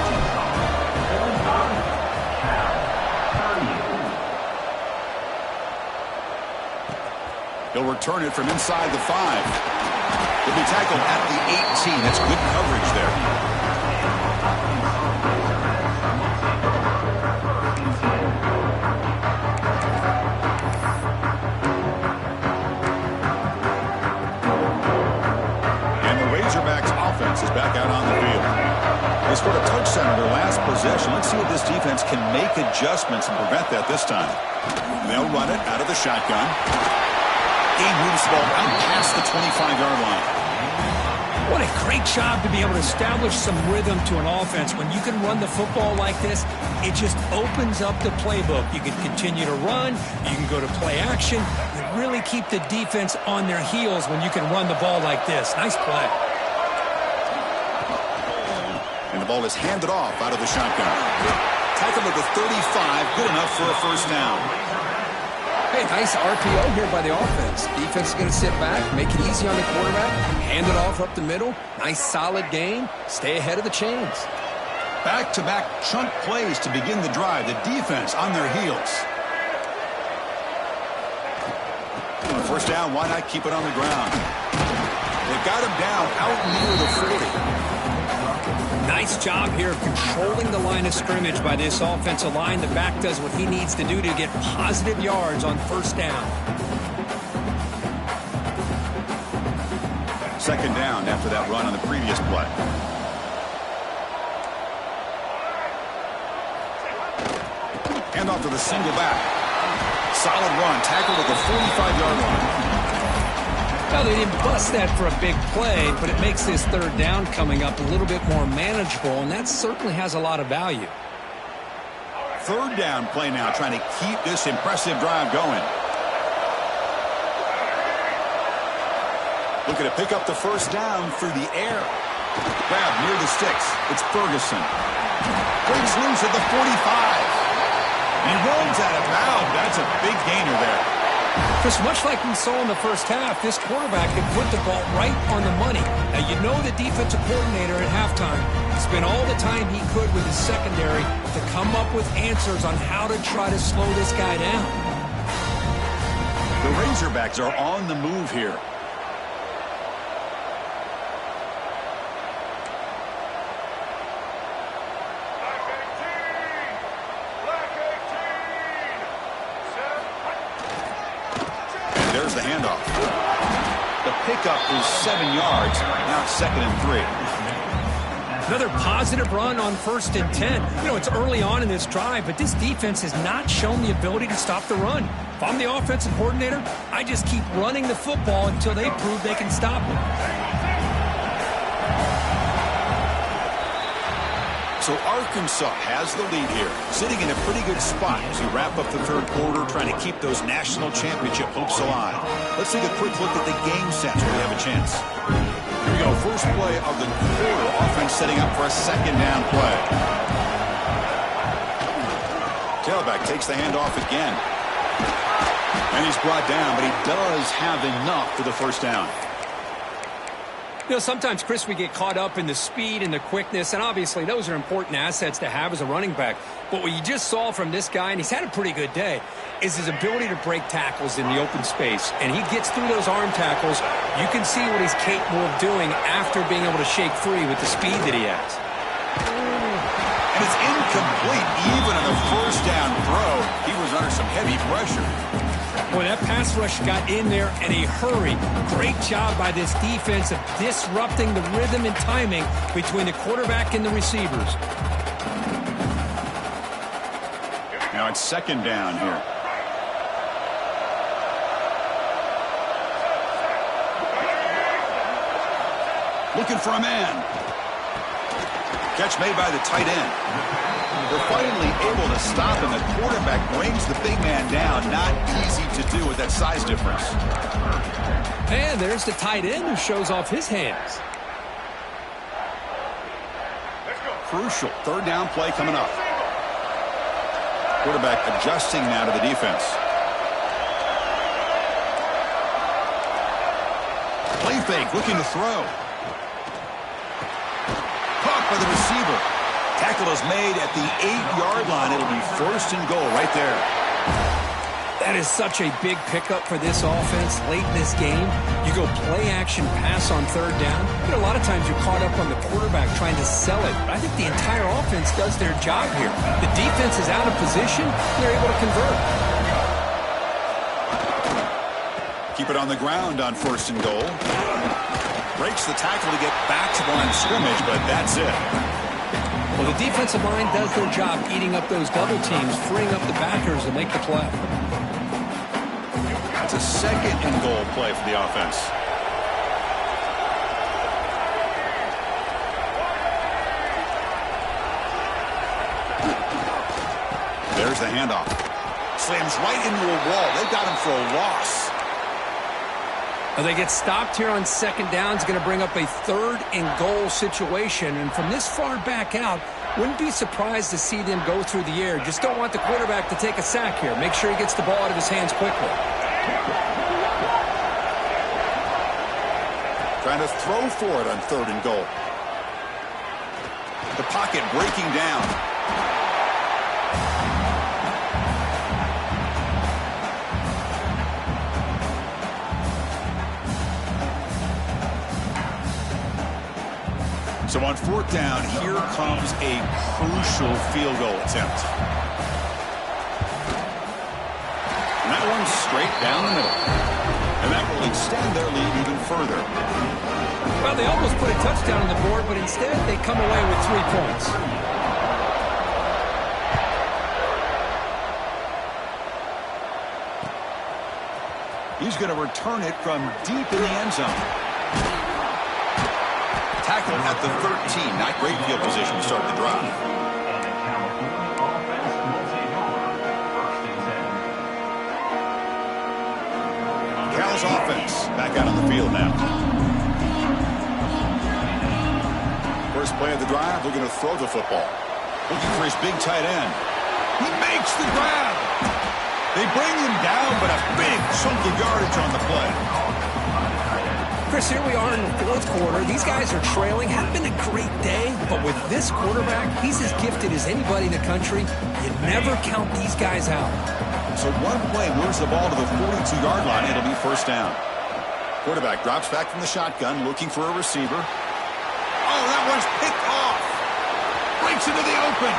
He'll return it from inside the 5. He'll be tackled at the 18. That's good coverage there. And the Razorbacks offense is back out on the field. They scored a touchdown in their last possession. Let's see if this defense can make adjustments and prevent that this time. They'll run it out of the shotgun. Game moves the ball out past the 25-yard line. What a great job to be able to establish some rhythm to an offense. When you can run the football like this, it just opens up the playbook. You can continue to run. You can go to play action. You really keep the defense on their heels when you can run the ball like this. Nice play. And the ball is handed off out of the shotgun. Tackle at the 35, good enough for a first down. Hey, nice RPO here by the offense. Defense is going to sit back, make it easy on the quarterback, hand it off up the middle. Nice solid game. Stay ahead of the chains. Back-to-back chunk plays to begin the drive. The defense on their heels. First down, why not keep it on the ground? They got him down out near the 40. Nice job here of controlling the line of scrimmage by this offensive line. The back does what he needs to do to get positive yards on first down. Second down after that run on the previous play. Hand off to the single back. Solid run, tackled at the 45-yard line. Well, they didn't bust that for a big play, but it makes this third down coming up a little bit more manageable, and that certainly has a lot of value. Third down play now, trying to keep this impressive drive going. Looking to pick up the first down through the air. Grab near the sticks. It's Ferguson. Breaks loose at the 45. He runs out of bounds. That's a big gainer there. Chris, much like we saw in the first half, this quarterback can put the ball right on the money. Now, you know the defensive coordinator at halftime spent all the time he could with his secondary to come up with answers on how to try to slow this guy down. The Razorbacks are on the move here. There's the handoff. The pickup is 7 yards. Now it's 2nd and 3. Another positive run on 1st and 10. You know, it's early on in this drive, but this defense has not shown the ability to stop the run. If I'm the offensive coordinator, I just keep running the football until they prove they can stop it. So Arkansas has the lead here, sitting in a pretty good spot as we wrap up the third quarter, trying to keep those national championship hopes alive. Let's take a quick look at the game sets where we have a chance. Here we go, first play of the quarter. Offense setting up for a second down play. Tailback takes the handoff again. And he's brought down, but he does have enough for the first down. You know, sometimes, Chris, we get caught up in the speed and the quickness, and obviously those are important assets to have as a running back. But what you just saw from this guy, and he's had a pretty good day, is his ability to break tackles in the open space. And he gets through those arm tackles. You can see what he's capable of doing after being able to shake free with the speed that he has. And it's incomplete. Even on the first down throw, he was under some heavy pressure. Boy, that pass rush got in there in a hurry. Great job by this defense of disrupting the rhythm and timing between the quarterback and the receivers. Now it's second down here. Looking for a man. Catch made by the tight end. They're finally able to stop him. The quarterback brings the big man down. Not easy to do with that size difference. And there's the tight end who shows off his hands. Crucial third down play coming up. Quarterback adjusting now to the defense. Play fake, looking to throw. Caught by the receiver. Tackle is made at the 8-yard line. It'll be 1st and goal right there. That is such a big pickup for this offense late in this game. You go play action pass on third down. A lot of times you're caught up on the quarterback trying to sell it. But I think the entire offense does their job here. The defense is out of position. They're able to convert. Keep it on the ground on 1st and goal. Breaks the tackle to get back to the line of scrimmage, but that's it. Well, the defensive line does their job eating up those double teams, freeing up the backers to make the play. That's a 2nd and goal play for the offense. There's the handoff. Slams right into a wall. They got him for a loss. Well, they get stopped here on 2nd down. It's going to bring up a 3rd and goal situation. And from this far back out, wouldn't be surprised to see them go through the air. Just don't want the quarterback to take a sack here. Make sure he gets the ball out of his hands quickly. Trying to throw for it on 3rd and goal. The pocket breaking down. So on 4th down, here comes a crucial field goal attempt. And that one's straight down the middle. And that will extend their lead even further. Well, they almost put a touchdown on the board, but instead they come away with 3 points. He's going to return it from deep in the end zone. Tackled at the 13. Not great field position to start the drive. Cal's offense back out on the field now. First play of the drive, they're going to throw the football. Looking for his big tight end. He makes the grab. They bring him down, but a big chunk of yardage on the play. Chris, here we are in the 4th quarter. These guys are trailing. Hadn't been a great day, but with this quarterback, he's as gifted as anybody in the country. You never count these guys out. So one play moves the ball to the 42-yard line. It'll be 1st down. Quarterback drops back from the shotgun, looking for a receiver. Oh, that one's picked off. Breaks into the open.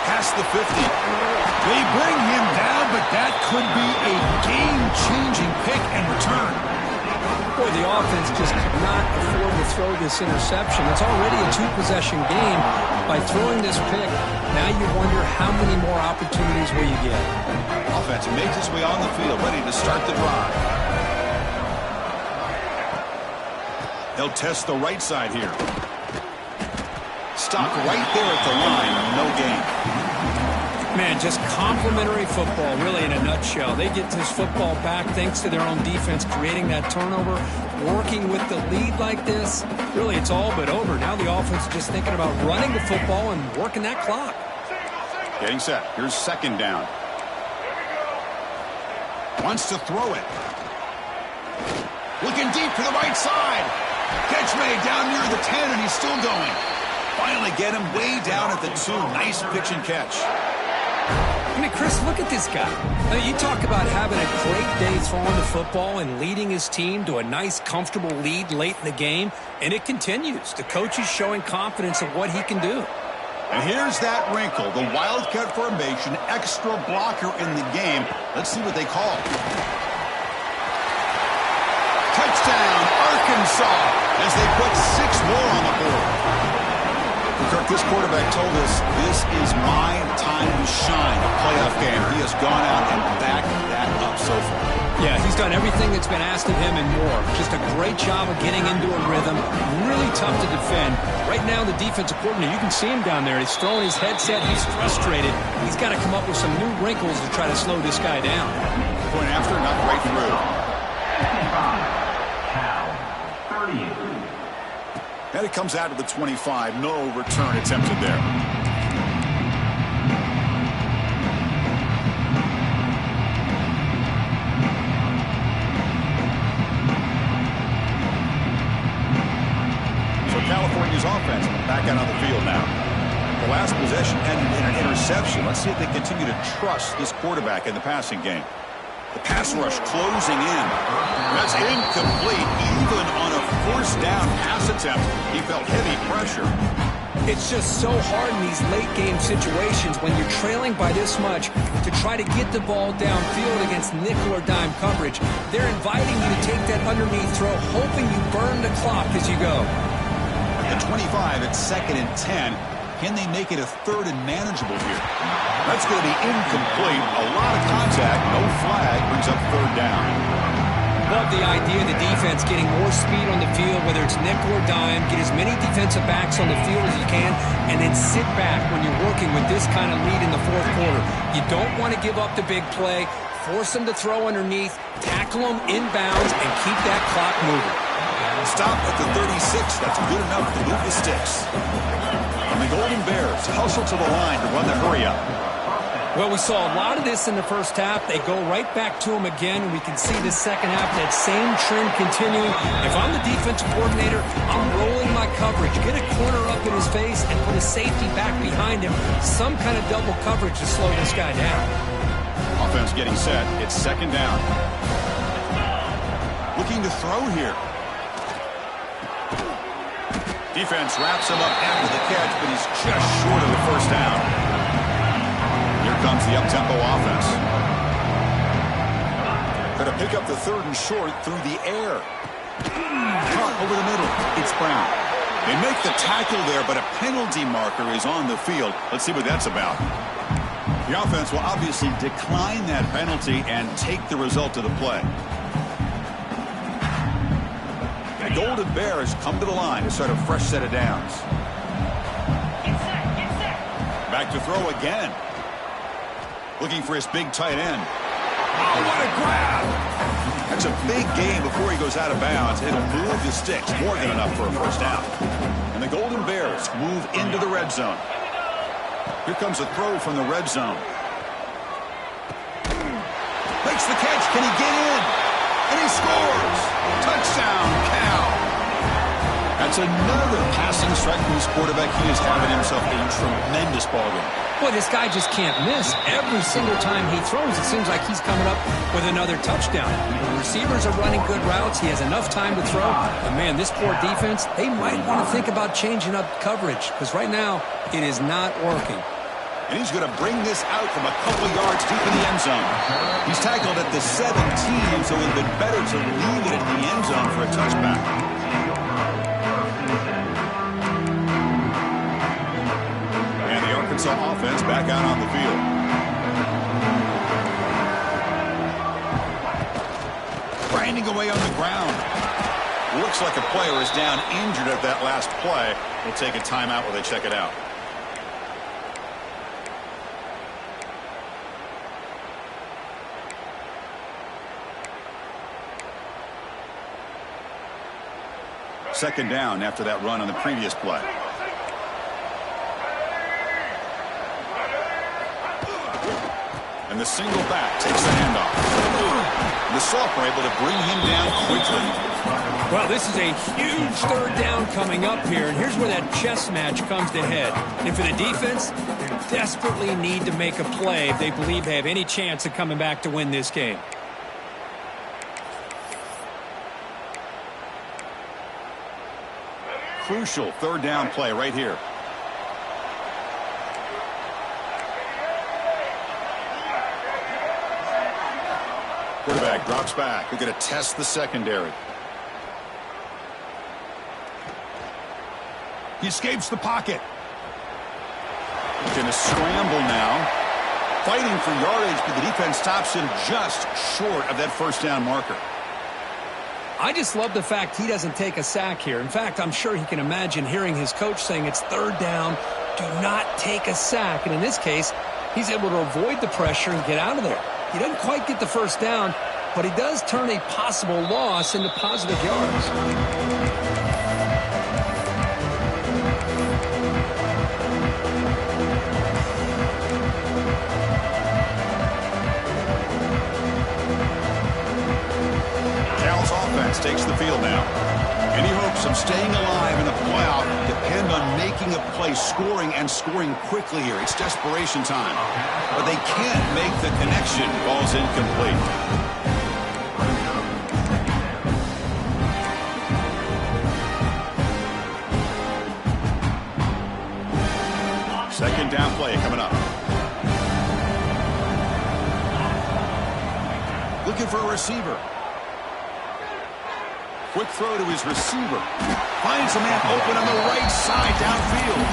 Past the 50. They bring him down, but that could be a game-changing pick and return. Boy, the offense just could not afford to throw this interception. It's already a 2-possession game. By throwing this pick, now you wonder how many more opportunities will you get. Offense makes its way on the field, ready to start the drive. They'll test the right side here. Stop right there at the line, no gain. Man, just complimentary football, really, in a nutshell. They get this football back thanks to their own defense, creating that turnover, working with the lead like this. Really, it's all but over. Now the offense is just thinking about running the football and working that clock. Getting set. Here's 2nd down. Wants to throw it. Looking deep to the right side. Catch made down near the 10, and he's still going. Finally get him way down at the 2. Nice pitch and catch. I mean, Chris, look at this guy. I mean, you talk about having a great day throwing the football and leading his team to a nice, comfortable lead late in the game, and it continues. The coach is showing confidence of what he can do. And here's that wrinkle, the wildcat formation, extra blocker in the game. Let's see what they call. Touchdown, Arkansas, as they put 6 more on the board. Kirk, this quarterback told us this is my time to shine, a playoff game. He has gone out and backed that up so far. Yeah, he's done everything that's been asked of him and more. Just a great job of getting into a rhythm. Really tough to defend. Right now, the defensive coordinator, you can see him down there. He's throwing his headset. He's frustrated. He's got to come up with some new wrinkles to try to slow this guy down. Point after, not right through. Cal, 38. And it comes out of the 25. No return attempted there. So California's offense back out on the field now. The last possession ended in an interception. Let's see if they continue to trust this quarterback in the passing game. The pass rush closing in. That's incomplete. Even on a forced down pass attempt, he felt heavy pressure. It's just so hard in these late-game situations when you're trailing by this much to try to get the ball downfield against nickel or dime coverage. They're inviting you to take that underneath throw, hoping you burn the clock as you go. At 25, it's 2nd and 10. Can they make it a 3rd and manageable here? That's going to be incomplete. A lot of contact, no flag, brings up 3rd down. Love the idea of the defense getting more speed on the field, whether it's nickel or dime, get as many defensive backs on the field as you can, and then sit back when you're working with this kind of lead in the 4th quarter. You don't want to give up the big play, force them to throw underneath, tackle them inbounds, and keep that clock moving. Stop at the 36. That's good enough to move the sticks. And the Golden Bears hustle to the line to run the hurry-up. Well, we saw a lot of this in the first half. They go right back to him again, and we can see the second half, that same trend continuing. If I'm the defensive coordinator, I'm rolling my coverage. Get a corner up in his face and put a safety back behind him. Some kind of double coverage to slow this guy down. Offense getting set. It's 2nd down. Looking to throw here. Defense wraps him up after the catch, but he's just short of the 1st down. Here comes the up-tempo offense. Going to pick up the 3rd and short through the air. Caught over the middle. It's Brown. They make the tackle there, but a penalty marker is on the field. Let's see what that's about. The offense will obviously decline that penalty and take the result of the play. The Golden Bears come to the line to start a fresh set of downs. Back to throw again. Looking for his big tight end. Oh, what a grab! That's a big gain before he goes out of bounds. It'll move the sticks, more than enough for a 1st down. And the Golden Bears move into the red zone. Here comes a throw from the red zone. Makes the catch. Can he get in? And he scores! Touchdown, Cal! That's another passing strike from his quarterback. He is having himself a tremendous ballgame. Boy, this guy just can't miss. Every single time he throws, it seems like he's coming up with another touchdown. The receivers are running good routes. He has enough time to throw. But, man, this poor defense, they might want to think about changing up coverage because right now it is not working. And he's going to bring this out from a couple yards deep in the end zone. He's tackled at the 17, so it would have been better to leave it in the end zone for a touchback. And the Arkansas offense back out on the field. Grinding away on the ground. Looks like a player is down injured at that last play. We'll take a timeout while they check it out. Second down after that run on the previous play. And the single back takes the handoff. The sophomore able to bring him down quickly. Well, this is a huge 3rd down coming up here, and here's where that chess match comes to head. And for the defense, they desperately need to make a play if they believe they have any chance of coming back to win this game. Crucial 3rd down play right here. Quarterback drops back. They're going to test the secondary. He escapes the pocket. He's going to scramble now. Fighting for yardage, but the defense stops him just short of that 1st down marker. I just love the fact he doesn't take a sack here. In fact, I'm sure he can imagine hearing his coach saying it's 3rd down, do not take a sack. And in this case, he's able to avoid the pressure and get out of there. He doesn't quite get the 1st down, but he does turn a possible loss into positive yards. Takes the field now. Any hopes of staying alive in the playoff depend on making a play, scoring, and scoring quickly here. It's desperation time. But they can't make the connection. Ball's incomplete. down play coming up. Looking for a receiver. Quick throw to his receiver. Finds a man open on the right side downfield.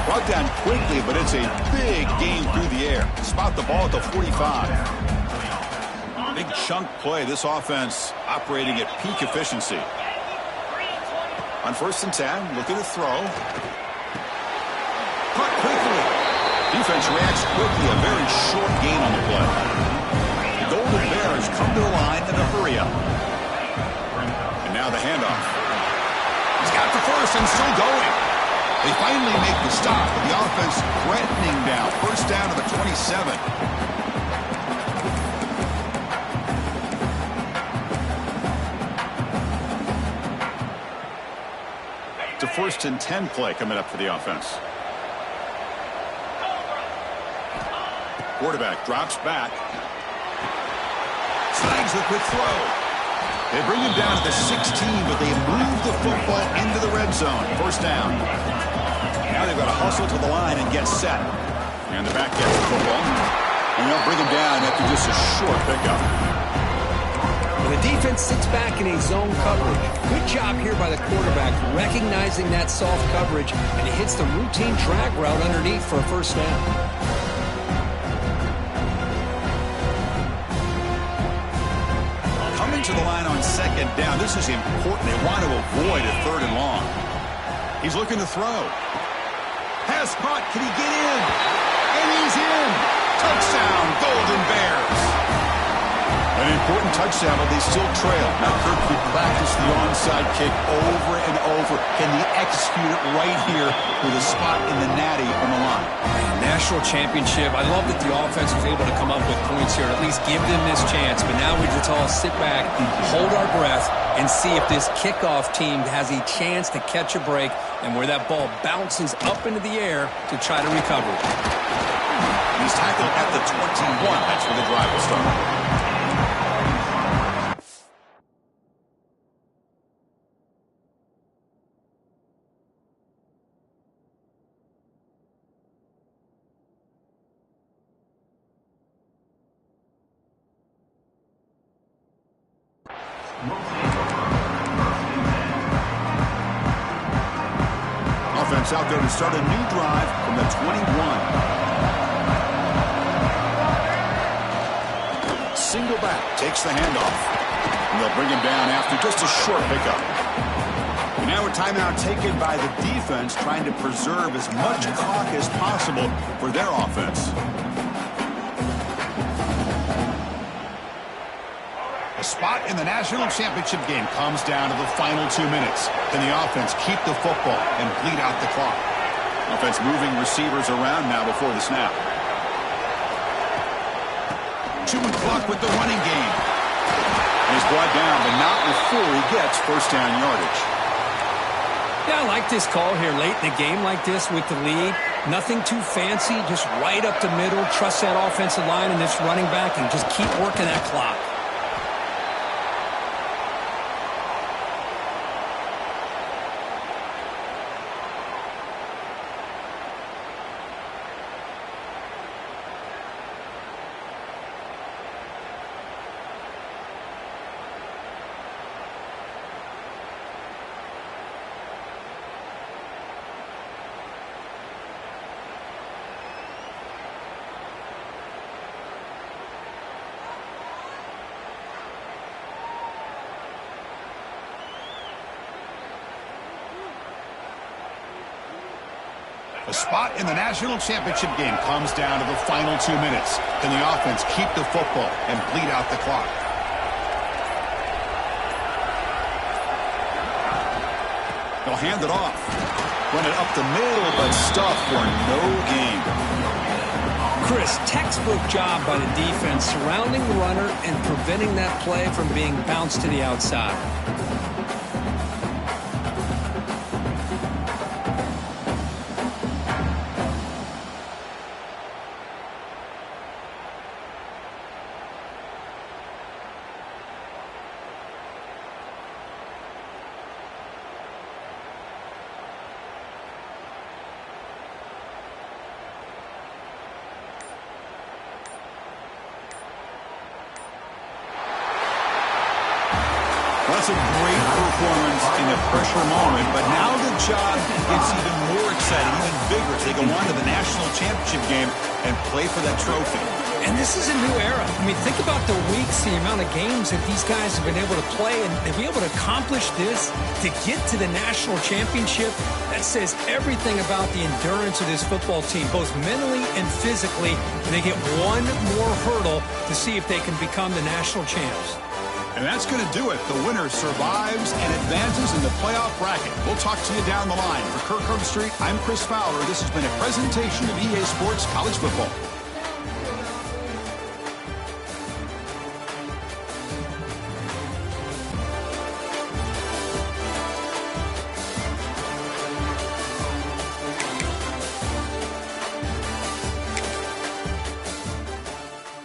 Brought down quickly, but it's a big gain through the air. Spot the ball at the 45. Big chunk play. This offense operating at peak efficiency. On 1st and 10, looking to throw. Caught quickly. Defense reacts quickly. A very short gain on the play. The Golden Bears come to the line in a hurry up. And now the handoff. He's got the first and still going. They finally make the stop, but the offense threatening now. 1st down to the 27. It's a 1st and 10 play coming up for the offense. Quarterback drops back. Snags the quick throw. They bring him down to the 16, but they move the football into the red zone. 1st down. Now they've got to hustle to the line and get set. And the back gets the football. And they'll bring him down after just a short pickup. When the defense sits back in a zone coverage, good job here by the quarterback recognizing that soft coverage, and he hits the routine drag route underneath for a 1st down. Coming to the line on 2nd down. This is important. They want to avoid a 3rd and long. He's looking to throw. Pass caught. Can he get in? And he's in. Touchdown, Golden Bears. An important touchdown, but they still trail. Now Kirk could practice the onside kick over and over. Can he execute it right here with a spot in the natty on the line? National championship. I love that the offense was able to come up with points here, at least give them this chance. But now we just all sit back, hold our breath, and see if this kickoff team has a chance to catch a break and where that ball bounces up into the air to try to recover it. He's tackled at the 21. That's where the drive will start. Offense out there to start a new drive from the 21. Single back, takes the handoff. And they'll bring him down after just a short pickup. And now a timeout taken by the defense, trying to preserve as much clock as possible for their offense. A spot in the national championship game comes down to the final 2 minutes. Can the offense keep the football and bleed out the clock? Offense moving receivers around now before the snap. Chewing clock with the running game. And he's brought down, but not before he gets 1st down yardage. Yeah, I like this call here late in the game like this with the lead. Nothing too fancy, just right up the middle. Trust that offensive line and this running back and just keep working that clock. A spot in the national championship game comes down to the final 2 minutes. Can the offense keep the football and bleed out the clock? They'll hand it off. Run it up the middle, but stuffed for no gain. Chris, textbook job by the defense surrounding the runner and preventing that play from being bounced to the outside. was a great performance in the pressure moment, but now the job gets even more exciting, even bigger as they go on to the national championship game and play for that trophy. And this is a new era. I mean, think about the weeks, the amount of games that these guys have been able to play, and to be able to accomplish this, to get to the national championship, that says everything about the endurance of this football team, both mentally and physically. And they get one more hurdle to see if they can become the national champs. And that's going to do it. The winner survives and advances in the playoff bracket. We'll talk to you down the line. For Kirk Herbstreit, I'm Chris Fowler. This has been a presentation of EA Sports College Football.